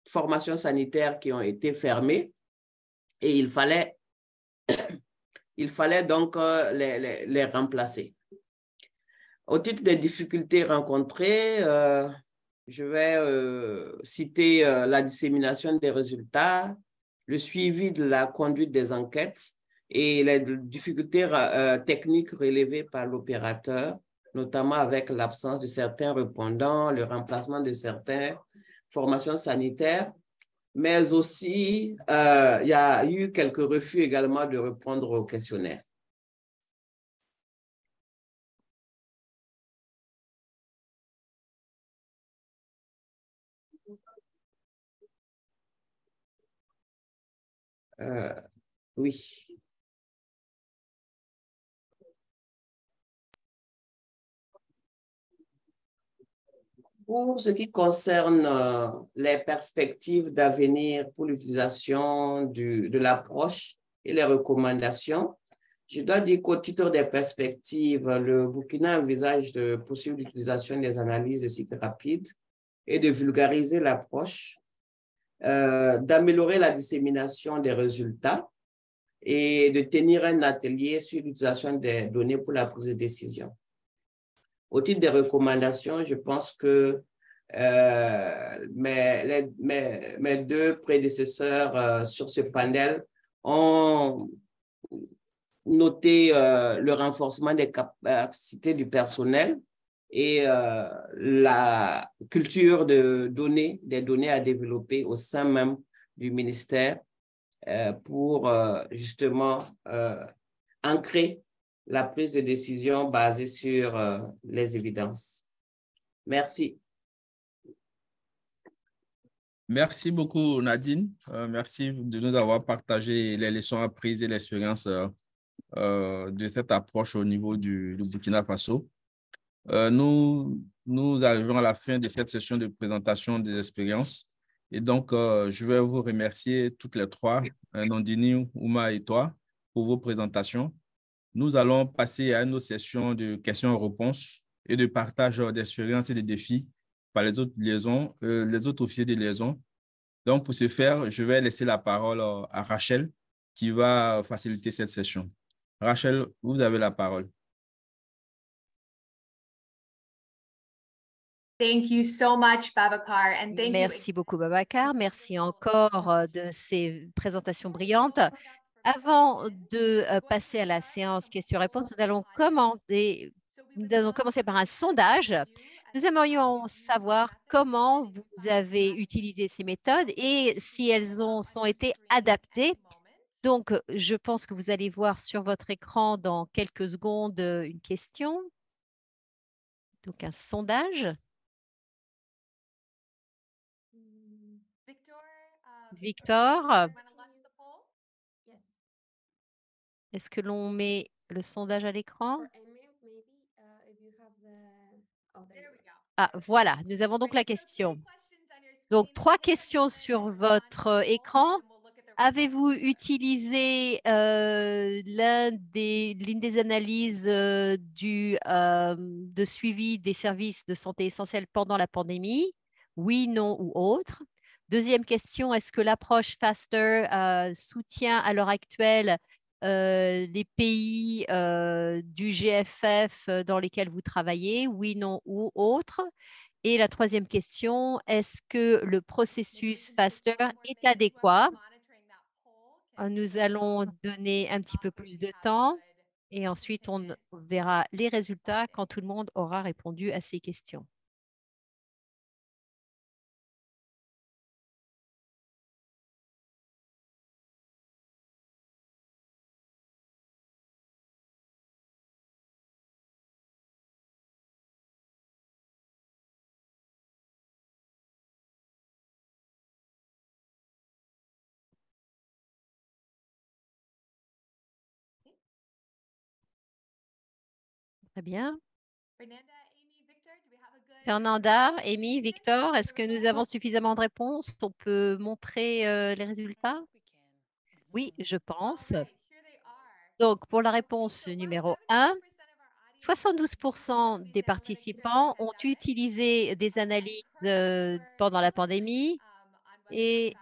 formations sanitaires qui ont été fermées et il fallait donc les remplacer. Au titre des difficultés rencontrées, je vais citer la dissémination des résultats, le suivi de la conduite des enquêtes et les difficultés techniques relevées par l'opérateur, notamment avec l'absence de certains répondants, le remplacement de certaines formations sanitaires. mais aussi il y a eu quelques refus également de répondre au questionnaire. Oui. Pour ce qui concerne les perspectives d'avenir pour l'utilisation de l'approche et les recommandations, je dois dire qu'au titre des perspectives, le Burkina envisage de poursuivre l'utilisation des analyses de cycle rapide et de vulgariser l'approche, d'améliorer la dissémination des résultats et de tenir un atelier sur l'utilisation des données pour la prise de décision. Au titre des recommandations, je pense que mes deux prédécesseurs sur ce panel ont noté le renforcement des capacités du personnel et la culture de données, des données à développer au sein même du ministère pour justement ancrer la prise de décision basée sur les évidences. Merci. Merci beaucoup, Nadine. Merci de nous avoir partagé les leçons apprises et l'expérience de cette approche au niveau du Burkina Faso. Nous arrivons à la fin de cette session de présentation des expériences. Et donc, je vais vous remercier toutes les trois, Nandini, Ouma et toi, pour vos présentations. Nous allons passer à une autre session de questions-réponses et de partage d'expériences et de défis par les autres les autres officiers de liaison. Donc, pour ce faire, je vais laisser la parole à Rachel qui va faciliter cette session. Rachel, vous avez la parole. Thank you so much, Babacar, and thank Merci beaucoup, Babacar. Merci encore de ces présentations brillantes. Avant de passer à la séance questions-réponses, nous allons commencer par un sondage. Nous aimerions savoir comment vous avez utilisé ces méthodes et si elles ont été adaptées. Donc, je pense que vous allez voir sur votre écran dans quelques secondes une question. Donc, un sondage. Victor, est-ce que l'on met le sondage à l'écran? Ah, voilà, nous avons donc la question. Donc, 3 questions sur votre écran. Avez-vous utilisé l'une des analyses de suivi des services de santé essentiels pendant la pandémie? Oui, non ou autre. Deuxième question, est-ce que l'approche FASTER soutient à l'heure actuelle les pays du GFF dans lesquels vous travaillez? Oui, non ou autre. Et la troisième question, est-ce que le processus FASTER est adéquat? Nous allons donner un petit peu plus de temps et ensuite on verra les résultats quand tout le monde aura répondu à ces questions. Très bien. Fernanda, Amy, Victor, est-ce que nous avons suffisamment de réponses? On peut montrer les résultats? Oui, je pense. Donc, pour la réponse numéro 1, 72% des participants ont utilisé des analyses pendant la pandémie. Et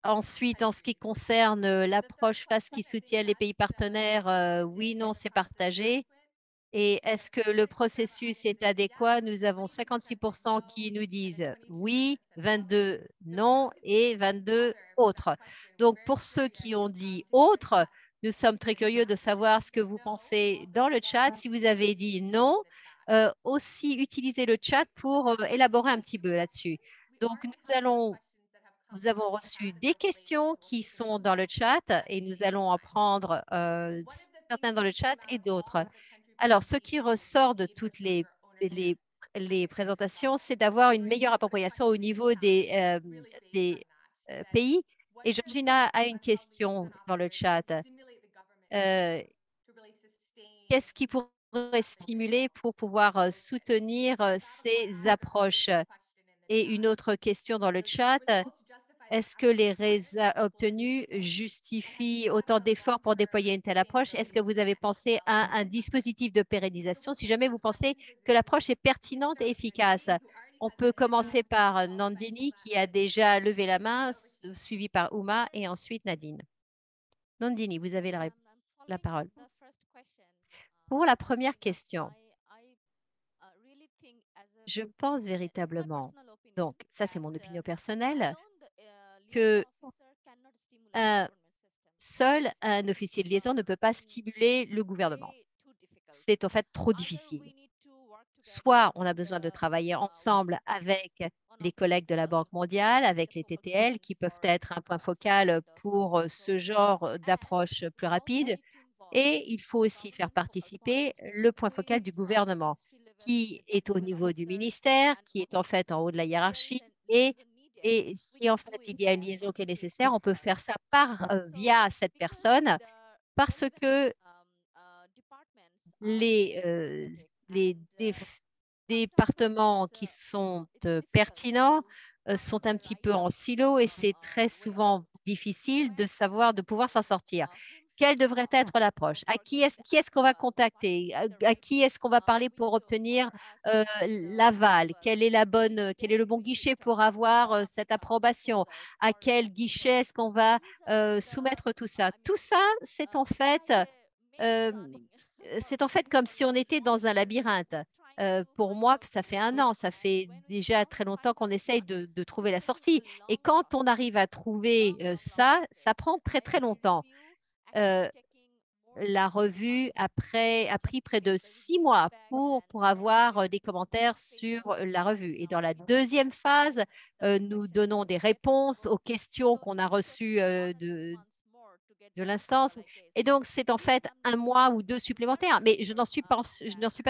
ensuite, en ce qui concerne l'approche FAST qui soutient les pays partenaires, oui, non, c'est partagé. Et est-ce que le processus est adéquat? Nous avons 56% qui nous disent oui, 22 non et 22 autres. Donc, pour ceux qui ont dit autre, nous sommes très curieux de savoir ce que vous pensez dans le chat. Si vous avez dit non, aussi utilisez le chat pour élaborer un petit peu là-dessus. Donc, nous allons Nous avons reçu des questions qui sont dans le chat et nous allons en prendre certains dans le chat et d'autres. Alors, ce qui ressort de toutes les présentations, c'est d'avoir une meilleure appropriation au niveau des pays. Et Georgina a une question dans le chat. Qu'est-ce qui pourrait stimuler pour pouvoir soutenir ces approches? Et une autre question dans le chat. Est-ce que les résultats obtenus justifient autant d'efforts pour déployer une telle approche? Est-ce que vous avez pensé à un dispositif de pérennisation si jamais vous pensez que l'approche est pertinente et efficace? On peut commencer par Nandini qui a déjà levé la main, suivi par Uma et ensuite Nadine. Nandini, vous avez la parole. Pour la première question, je pense véritablement, donc ça c'est mon opinion personnelle, que seul un officier de liaison ne peut pas stimuler le gouvernement. C'est en fait trop difficile. Soit on a besoin de travailler ensemble avec les collègues de la Banque mondiale, avec les TTL, qui peuvent être un point focal pour ce genre d'approche plus rapide. Et il faut aussi faire participer le point focal du gouvernement, qui est au niveau du ministère, qui est en fait en haut de la hiérarchie. Et si en fait il y a une liaison qui est nécessaire, on peut faire ça via cette personne parce que les départements qui sont pertinents sont un petit peu en silo et c'est très souvent difficile de savoir, de pouvoir s'en sortir. Quelle devrait être l'approche? Qui est-ce qu'on va contacter? À qui est-ce qu'on va parler pour obtenir l'aval? Quel est le bon guichet pour avoir cette approbation? À quel guichet est-ce qu'on va soumettre tout ça? Tout ça, c'est en fait comme si on était dans un labyrinthe. Pour moi, ça fait 1 an, ça fait déjà très longtemps qu'on essaye de trouver la sortie. Et quand on arrive à trouver ça, ça prend très, très longtemps. La revue a pris près de 6 mois pour avoir des commentaires sur la revue. Et dans la deuxième phase, nous donnons des réponses aux questions qu'on a reçues de l'instance. Et donc, c'est en fait 1 mois ou 2 supplémentaires. Mais je n'en suis pas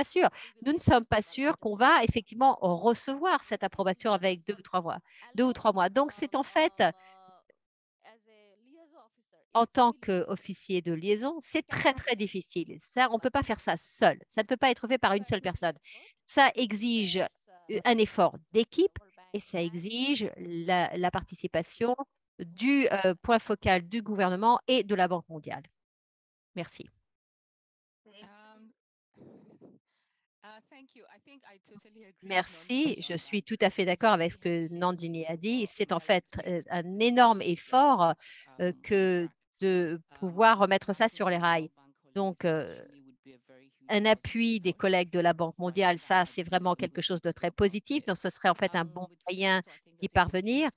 sûre. Nous ne sommes pas sûrs qu'on va effectivement recevoir cette approbation avec 2 ou 3 mois. Donc, c'est en fait, en tant qu'officier de liaison, c'est très, très difficile. Ça, on ne peut pas faire ça seul. Ça ne peut pas être fait par une seule personne. Ça exige un effort d'équipe et ça exige la participation du point focal du gouvernement et de la Banque mondiale. Merci. Merci, je suis tout à fait d'accord avec ce que Nandini a dit. C'est en fait un énorme effort que de pouvoir remettre ça sur les rails. Donc, un appui des collègues de la Banque mondiale, ça, c'est vraiment quelque chose de très positif. Donc, ce serait en fait un bon moyen d'y parvenir.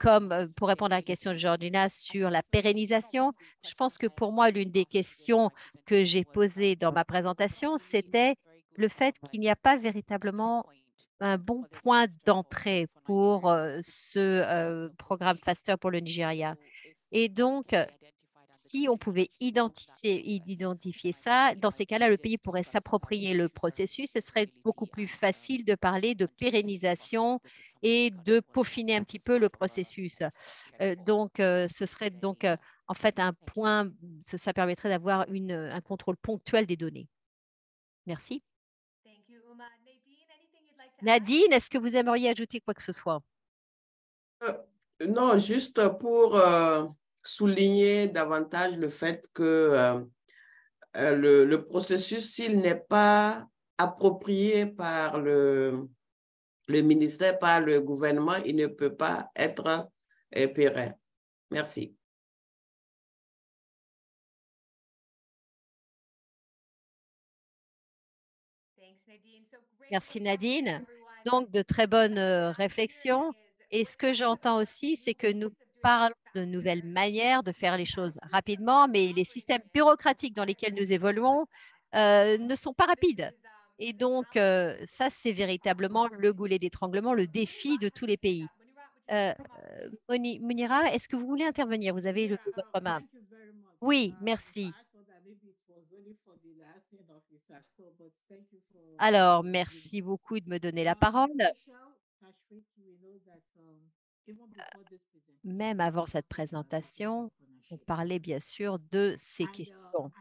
Comme pour répondre à la question de Georgina sur la pérennisation, je pense que pour moi, l'une des questions que j'ai posées dans ma présentation, c'était le fait qu'il n'y a pas véritablement un bon point d'entrée pour ce programme FASTER pour le Nigeria. Et donc, si on pouvait identifier ça, dans ces cas-là, le pays pourrait s'approprier le processus. Ce serait beaucoup plus facile de parler de pérennisation et de peaufiner un petit peu le processus. Donc, ce serait donc en fait un point, ça permettrait d'avoir un contrôle ponctuel des données. Merci. Nadine, est-ce que vous aimeriez ajouter quoi que ce soit? Non, juste pour souligner davantage le fait que le processus, s'il n'est pas approprié par le ministère, par le gouvernement, il ne peut pas être pérenne. Merci. Merci Nadine. Donc, de très bonnes réflexions. Et ce que j'entends aussi, c'est que nous parlons de nouvelles manières de faire les choses rapidement, mais les systèmes bureaucratiques dans lesquels nous évoluons ne sont pas rapides. Et donc, ça, c'est véritablement le goulet d'étranglement, le défi de tous les pays. Munira, est-ce que vous voulez intervenir? Vous avez levé votre main. Oui, merci. Alors, merci beaucoup de me donner la parole. Même avant cette présentation, on parlait bien sûr de ces questions.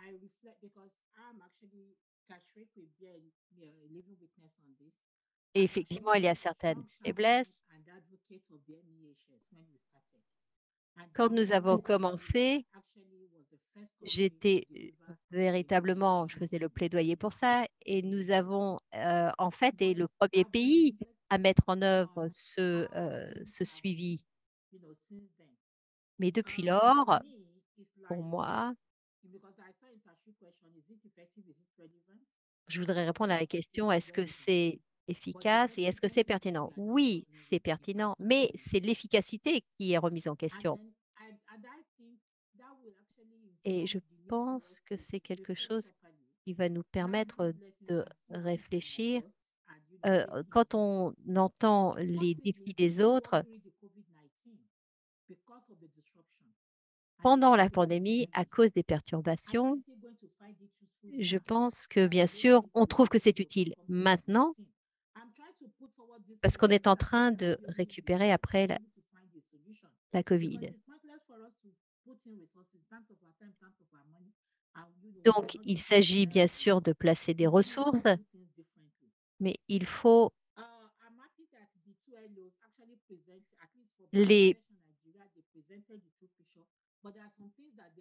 Et effectivement, il y a certaines faiblesses. Quand nous avons commencé, j'étais véritablement, je faisais le plaidoyer pour ça, et nous avons en fait été le premier pays à mettre en œuvre ce suivi. Mais depuis lors, pour moi, je voudrais répondre à la question, est-ce que c'est efficace et est-ce que c'est pertinent? Oui, c'est pertinent, mais c'est l'efficacité qui est remise en question. Et je pense que c'est quelque chose qui va nous permettre de réfléchir. Quand on entend les défis des autres, pendant la pandémie, à cause des perturbations, je pense que bien sûr, on trouve que c'est utile maintenant parce qu'on est en train de récupérer après la COVID. Donc, il s'agit bien sûr de placer des ressources, mais il faut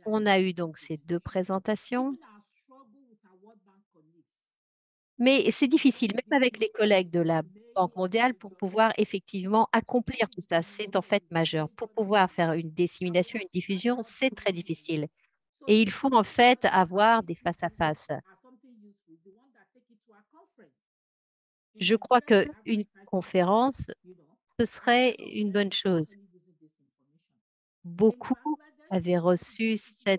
On a eu donc ces deux présentations, mais c'est difficile, même avec les collègues de la Banque mondiale, pour pouvoir effectivement accomplir tout ça. C'est en fait majeur. Pour pouvoir faire une dissémination, une diffusion, c'est très difficile. Et il faut en fait avoir des face-à-face. Je crois qu'une conférence, ce serait une bonne chose. Beaucoup avaient reçu ces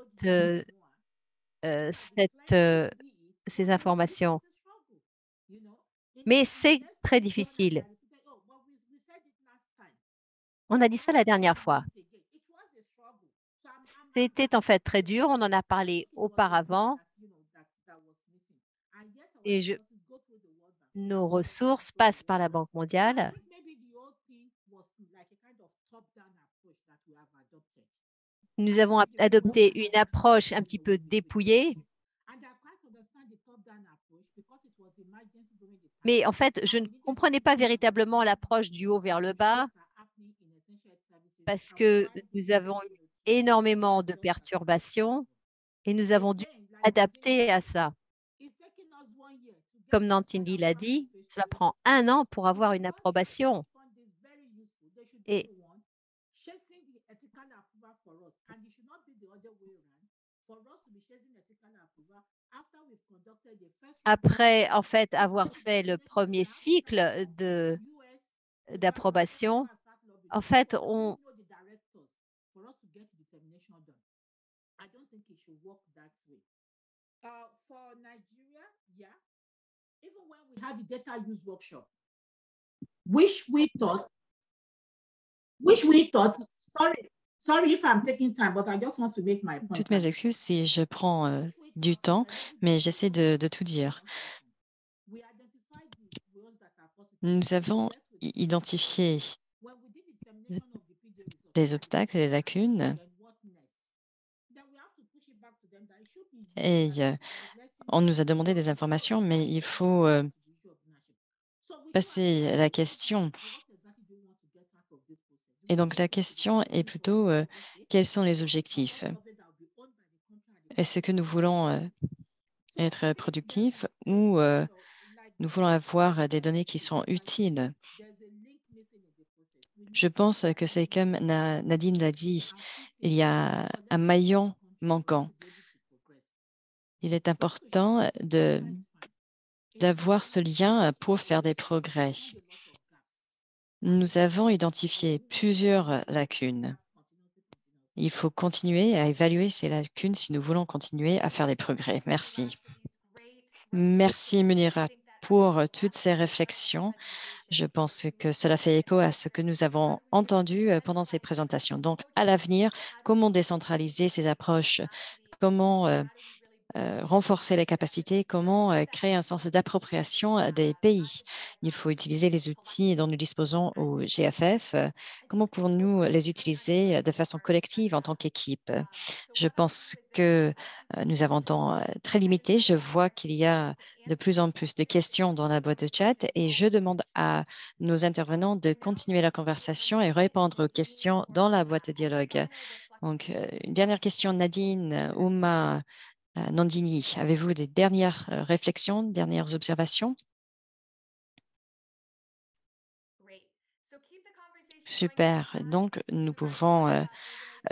informations. Mais c'est très difficile. On a dit ça la dernière fois. C'était en fait très dur. On en a parlé auparavant. Et nos ressources passent par la Banque mondiale. Nous avons adopté une approche un petit peu dépouillée. Mais en fait, je ne comprenais pas véritablement l'approche du haut vers le bas parce que nous avons eu énormément de perturbations et nous avons dû adapter à ça. Comme Nantindi l'a dit, cela prend 1 an pour avoir une approbation. Et après, en fait, avoir fait le premier cycle d'approbation, en fait, Sorry if I'm taking time, but I just want to make my point. Toutes mes excuses si je prends du temps, mais j'essaie de tout dire. Nous avons identifié les obstacles et les lacunes et on nous a demandé des informations, mais il faut passer à la question. Et donc, la question est plutôt quels sont les objectifs? Est-ce que nous voulons être productifs ou nous voulons avoir des données qui sont utiles? Je pense que c'est comme Nadine l'a dit, il y a un maillon manquant. Il est important d'avoir ce lien pour faire des progrès. Nous avons identifié plusieurs lacunes. Il faut continuer à évaluer ces lacunes si nous voulons continuer à faire des progrès. Merci. Merci, Munira, pour toutes ces réflexions. Je pense que cela fait écho à ce que nous avons entendu pendant ces présentations. Donc, à l'avenir, comment décentraliser ces approches? Comment renforcer les capacités, comment créer un sens d'appropriation des pays. Il faut utiliser les outils dont nous disposons au GFF. Comment pouvons-nous les utiliser de façon collective en tant qu'équipe? Je pense que nous avons un temps très limité. Je vois qu'il y a de plus en plus de questions dans la boîte de chat et je demande à nos intervenants de continuer la conversation et répondre aux questions dans la boîte de dialogue. Donc, une dernière question, Nadine, Ouma, Nandini, avez-vous des dernières réflexions, dernières observations? Super. Donc, nous pouvons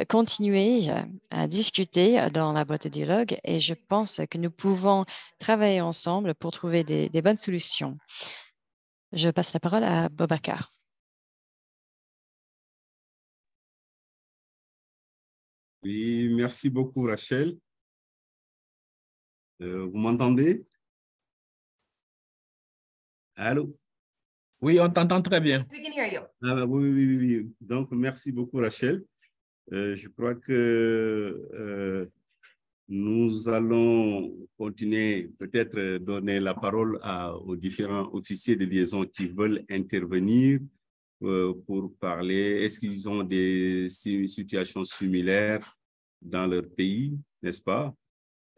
continuer à discuter dans la boîte de dialogue et je pense que nous pouvons travailler ensemble pour trouver des bonnes solutions. Je passe la parole à Boubacar. Oui, merci beaucoup, Rachel. Vous m'entendez? Allô? Oui, on t'entend très bien. We can hear you. Ah, bah, oui, oui, oui, oui. Donc, merci beaucoup, Rachel. Je crois que nous allons continuer, peut-être donner la parole aux différents officiers de liaison qui veulent intervenir pour parler. Est-ce qu'ils ont des situations similaires dans leur pays, n'est-ce pas?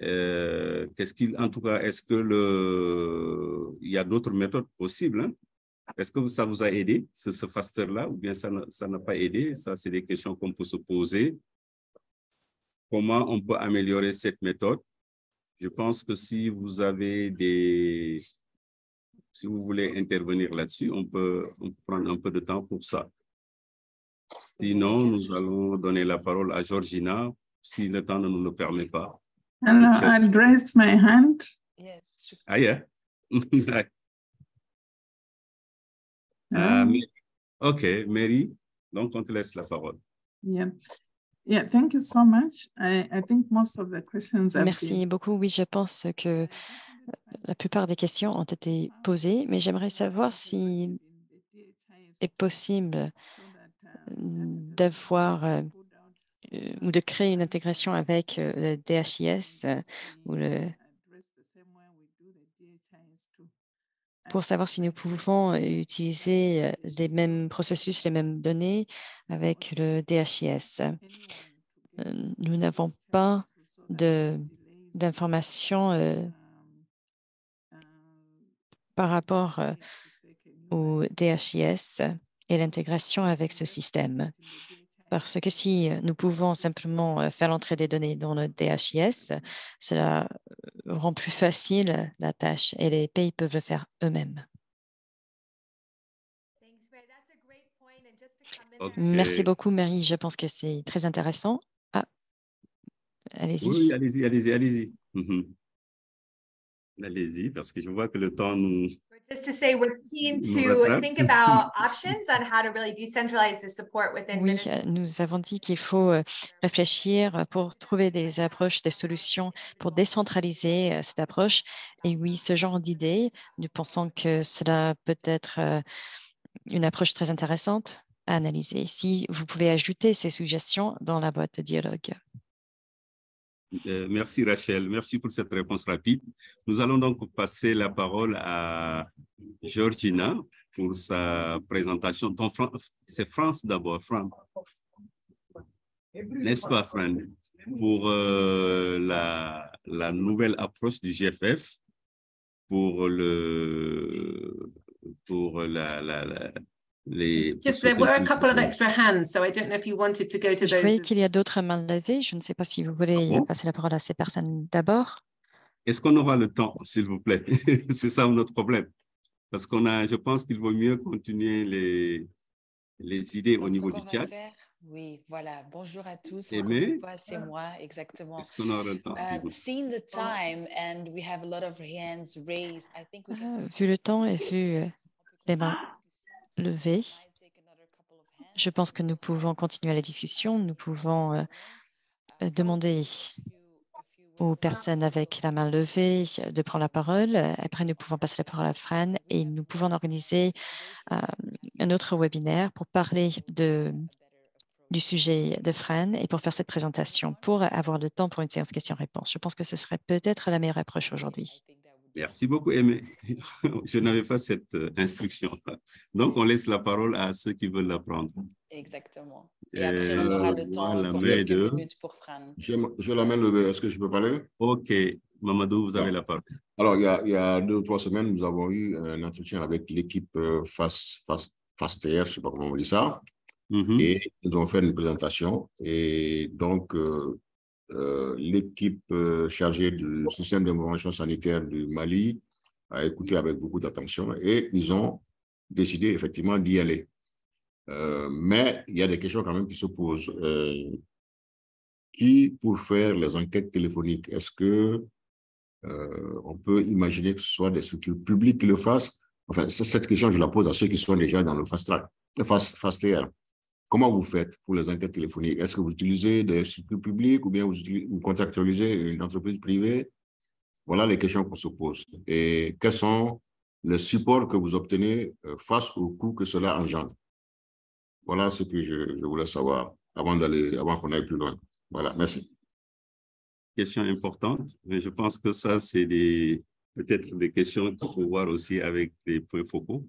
En tout cas, est-ce que il y a d'autres méthodes possibles, hein? Est-ce que ça vous a aidé, ce FASTER-là, ou bien ça n'a pas aidé? Ça, c'est des questions qu'on peut se poser. Comment on peut améliorer cette méthode? Je pense que si vous voulez intervenir là-dessus, on peut prendre un peu de temps pour ça. Sinon, nous allons donner la parole à Georgina, si le temps ne nous le permet pas. I raised my hand. Yes. Ah, yeah. OK, Mary, donc on te laisse la parole. Yeah, thank you so much. I think most of the questions have Merci beaucoup. Oui, je pense que la plupart des questions ont été posées, mais j'aimerais savoir s'il est possible d'avoir ou de créer une intégration avec le DHIS pour savoir si nous pouvons utiliser les mêmes processus, les mêmes données avec le DHIS. Nous n'avons pas d'informations par rapport au DHIS et l'intégration avec ce système. Parce que si nous pouvons simplement faire l'entrée des données dans le DHIS, cela rend plus facile la tâche et les pays peuvent le faire eux-mêmes. Okay. Merci beaucoup, Mary. Je pense que c'est très intéressant. Ah, allez-y. Oui, allez-y. Allez-y, parce que je vois que le temps nous... Just to say, we're keen nous to rattrape. think about options on how to really decentralize the support within Oui, Minnesota. nous avons dit qu'il faut réfléchir pour trouver des approches, des solutions pour décentraliser cette approche. Et oui, ce genre d'idée, nous pensons que cela peut être une approche très intéressante à analyser. Si vous pouvez ajouter ces suggestions dans la boîte de dialogue. Merci Rachel, merci pour cette réponse rapide. Nous allons donc passer la parole à Georgina pour sa présentation. C'est France d'abord, Fran. N'est-ce pas, Fran? Pour la nouvelle approche du GFF, pour Yes, there were a couple of extra hands, so I don't know if you wanted to go to Je voyais those. qu'il y a d'autres mains levées. Je ne sais pas si vous voulez passer la parole à ces personnes d'abord. Est-ce qu'on aura le temps, s'il vous plaît? C'est ça notre problème. Parce je pense qu'il vaut mieux continuer les idées au niveau du chat. Oui, voilà. Bonjour à tous. Mais c'est moi, exactement. Est-ce qu'on aura le temps? Seeing the time and we have a lot of hands raised, I think we can... Vu le temps et vu les mains levées, je pense que nous pouvons continuer la discussion. Nous pouvons demander aux personnes avec la main levée de prendre la parole. Après, nous pouvons passer la parole à Fran et nous pouvons organiser un autre webinaire pour parler du sujet de Fran et pour faire cette présentation, pour avoir le temps pour une séance questions-réponses. Je pense que ce serait peut-être la meilleure approche aujourd'hui. Merci beaucoup, Aimé. Je n'avais pas cette instruction. Donc, on laisse la parole à ceux qui veulent la prendre. Exactement. Et après, on aura le temps pour quelques minutes pour Fran. J'ai la main levée. Est-ce que je peux parler? OK. Mamadou, vous avez la parole. Alors, il y a 2 ou 3 semaines, nous avons eu un entretien avec l'équipe FASTR, je ne sais pas comment on dit ça. Et ils ont fait une présentation. Et donc, l'équipe chargée du système d'information sanitaire du Mali a écouté avec beaucoup d'attention et ils ont décidé effectivement d'y aller. Mais il y a des questions quand même qui se posent. Qui pour faire les enquêtes téléphoniques? Est-ce que on peut imaginer que ce soit des structures publiques qui le fassent? Enfin, cette question, je la pose à ceux qui sont déjà dans le FASTR. Comment vous faites pour les enquêtes téléphoniques? Est-ce que vous utilisez des structures publiques ou bien vous contractualisez une entreprise privée? Voilà les questions qu'on se pose. Et quels sont les supports que vous obtenez face au coût que cela engendre? Voilà ce que je voulais savoir avant qu'on aille plus loin. Voilà, merci. Question importante, mais je pense que ça, c'est peut-être des questions qu'il faut voir aussi avec les points focaux,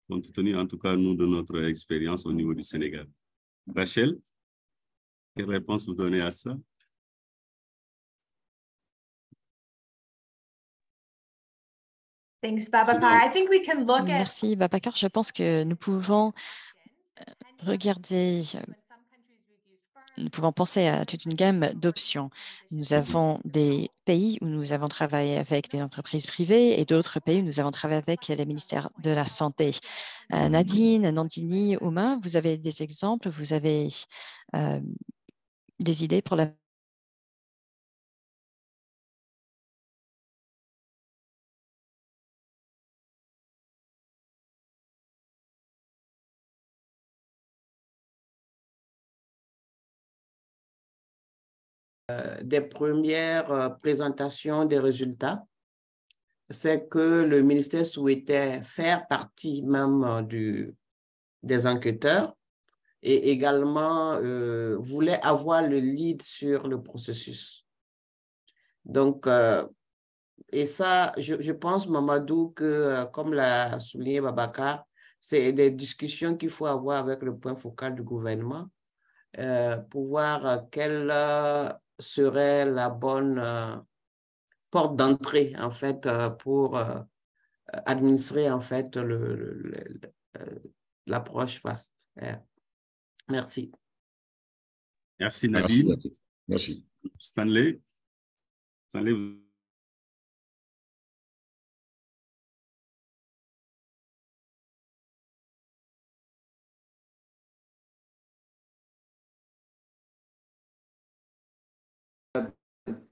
compte tenu en tout cas, nous, de notre expérience au niveau du Sénégal. Rachel, quelle réponse vous donnez à ça? Thanks, Babacar. I think we can look at... Merci, Babacar. Je pense que nous pouvons regarder... Nous pouvons penser à toute une gamme d'options. Nous avons des pays où nous avons travaillé avec des entreprises privées et d'autres pays où nous avons travaillé avec les ministères de la Santé. Nadine, Nandini, Ouma, vous avez des exemples, vous avez des idées pour la... Des premières présentations des résultats, c'est que le ministère souhaitait faire partie même des enquêteurs et également voulait avoir le lead sur le processus. Donc, et ça, je pense, Mamadou, que comme l'a souligné Babacar, c'est des discussions qu'il faut avoir avec le point focal du gouvernement pour voir quelle serait la bonne porte d'entrée, en fait, pour administrer, en fait, l'approche FAST. Merci. Merci, Nadine. Merci. Stanley. Stanley, vous...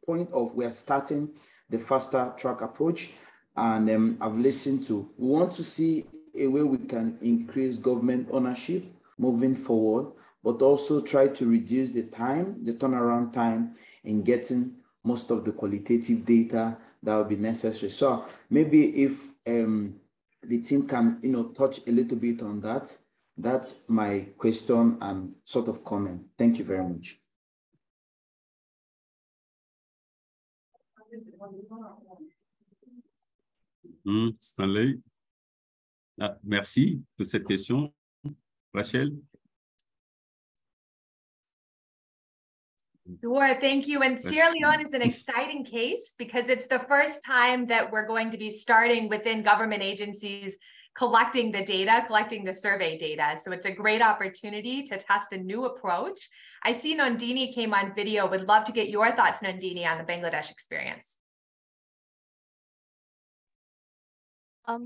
Point of we're starting the faster track approach, and I've listened to. We want to see a way we can increase government ownership moving forward, but also try to reduce the turnaround time in getting most of the qualitative data that will be necessary. So maybe if the team can, touch a little bit on that, that's my question and sort of comment. Thank you very much. Stanley. Merci pour cette question. Rachel. Sure, thank you. And Sierra Leone is an exciting case because it's the first time that we're going to be starting within government agencies collecting the data, collecting the survey data. So it's a great opportunity to test a new approach. I see Nandini came on video. Would love to get your thoughts, Nandini, on the Bangladesh experience.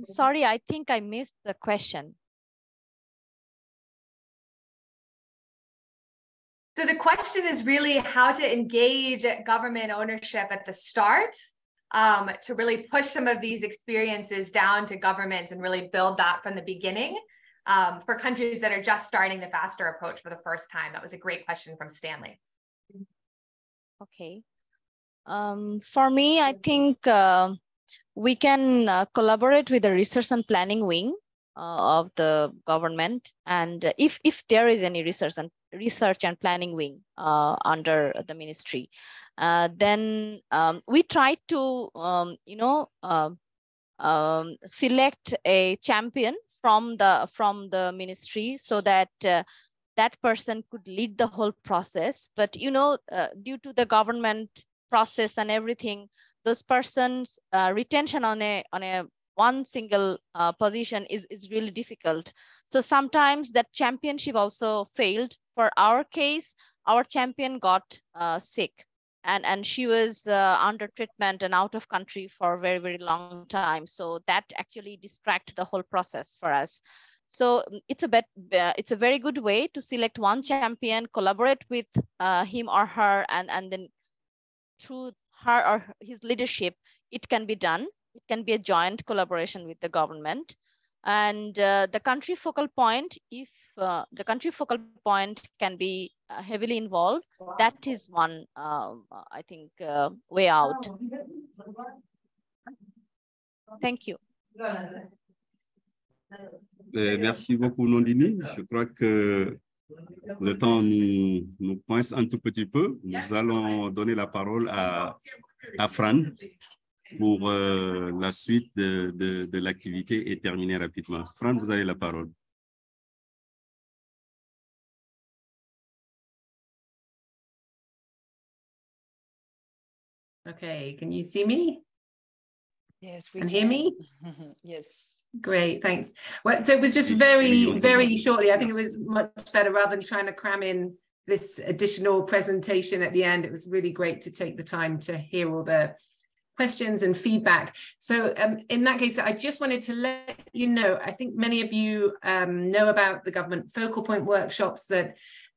Sorry, I think I missed the question. So the question is really how to engage government ownership at the start to really push some of these experiences down to governments and really build that from the beginning for countries that are just starting the faster approach for the first time. That was a great question from Stanley. Okay. For me, I think we can collaborate with the research and planning wing of the government, and if there is any research and planning wing under the ministry, then we try to select a champion from the ministry, so that that person could lead the whole process. But due to the government process and everything, those persons retention on a one single position is really difficult. So sometimes that championship also failed. For our case, our champion got sick, and she was under treatment and out of country for a very, very long time. So that actually distract the whole process for us. So it's a very good way to select one champion, collaborate with him or her, and then through her or his leadership, it can be done. It can be a joint collaboration with the government. And the country focal point, if the country focal point can be heavily involved, that is one, I think, way out. Thank you. Merci beaucoup, Nondini. Je crois que le temps nous coince un tout petit peu. Nous allons donner la parole à Fran pour la suite de l'activité et terminer rapidement. Fran, vous avez la parole. Okay, can you see me? Yes, we can. can. Hear me? Yes. Great, thanks. Well, so it was just very shortly. I think it was much better rather than trying to cram in this additional presentation at the end. It was really great to take the time to hear all the questions and feedback. So in that case, I just wanted to let you know, I think many of you know about the government focal point workshops that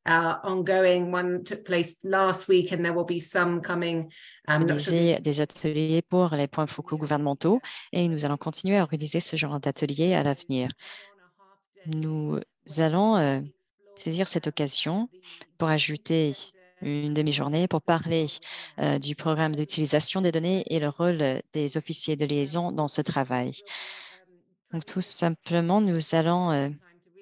are ongoing. One took place last week and there will be some coming. Des ateliers pour les points focaux gouvernementaux et nous allons continuer à organiser ce genre d'ateliers à l'avenir. Nous allons saisir cette occasion pour ajouter une demi-journée pour parler du programme d'utilisation des données et le rôle des officiers de liaison dans ce travail. Donc, tout simplement, nous allons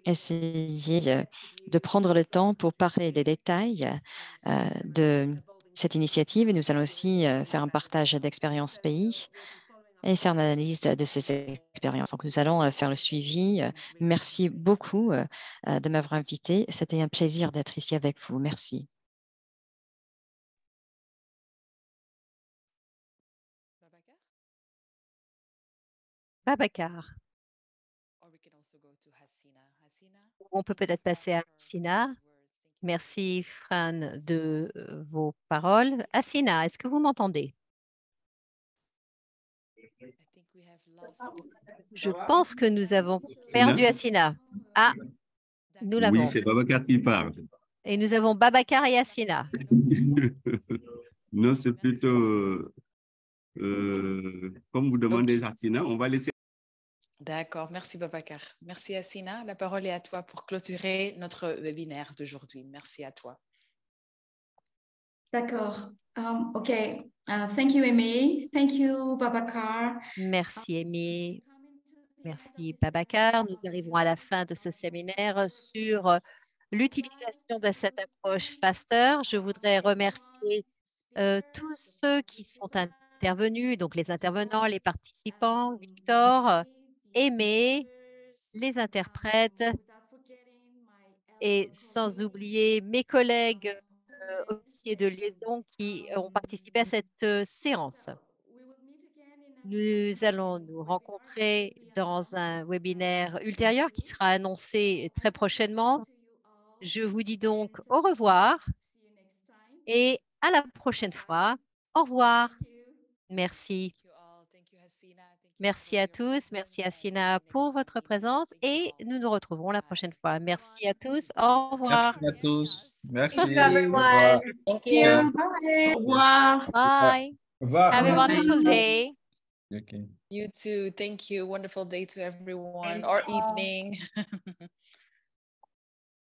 essayer de prendre le temps pour parler des détails de cette initiative et nous allons aussi faire un partage d'expériences pays et faire une analyse de ces expériences. Donc, nous allons faire le suivi. Merci beaucoup de m'avoir invité. C'était un plaisir d'être ici avec vous. Merci. Babacar. On peut peut-être passer à Hassina. Merci, Fran, de vos paroles. Hassina, est-ce que vous m'entendez? Je pense que nous avons perdu Hassina. Ah, nous l'avons. Oui, c'est Babacar qui parle. Et nous avons Babacar et Hassina. Non, c'est plutôt, comme vous demandez, Hassina, on va laisser. D'accord, merci Babacar. Merci Hassina. La parole est à toi pour clôturer notre webinaire d'aujourd'hui. Merci à toi. D'accord. OK. Thank you, Amy. Thank you, Babacar. Merci, Amy. Merci, Babacar. Nous arrivons à la fin de ce séminaire sur l'utilisation de cette approche FASTER. Je voudrais remercier tous ceux qui sont intervenus, donc les intervenants, les participants, Victor, Aimé, les interprètes et sans oublier mes collègues officiers de liaison qui ont participé à cette séance. Nous allons nous rencontrer dans un webinaire ultérieur qui sera annoncé très prochainement. Je vous dis donc au revoir et à la prochaine fois. Au revoir. Merci. Merci à tous. Merci Hassina pour votre présence et nous nous retrouverons la prochaine fois. Merci à tous. Au revoir. Merci à tous. Merci. Thank you, everyone. Thank you. Bye. Au revoir. Bye. Au revoir. Have a wonderful day. Okay. You too. Thank you. Wonderful day to everyone or evening.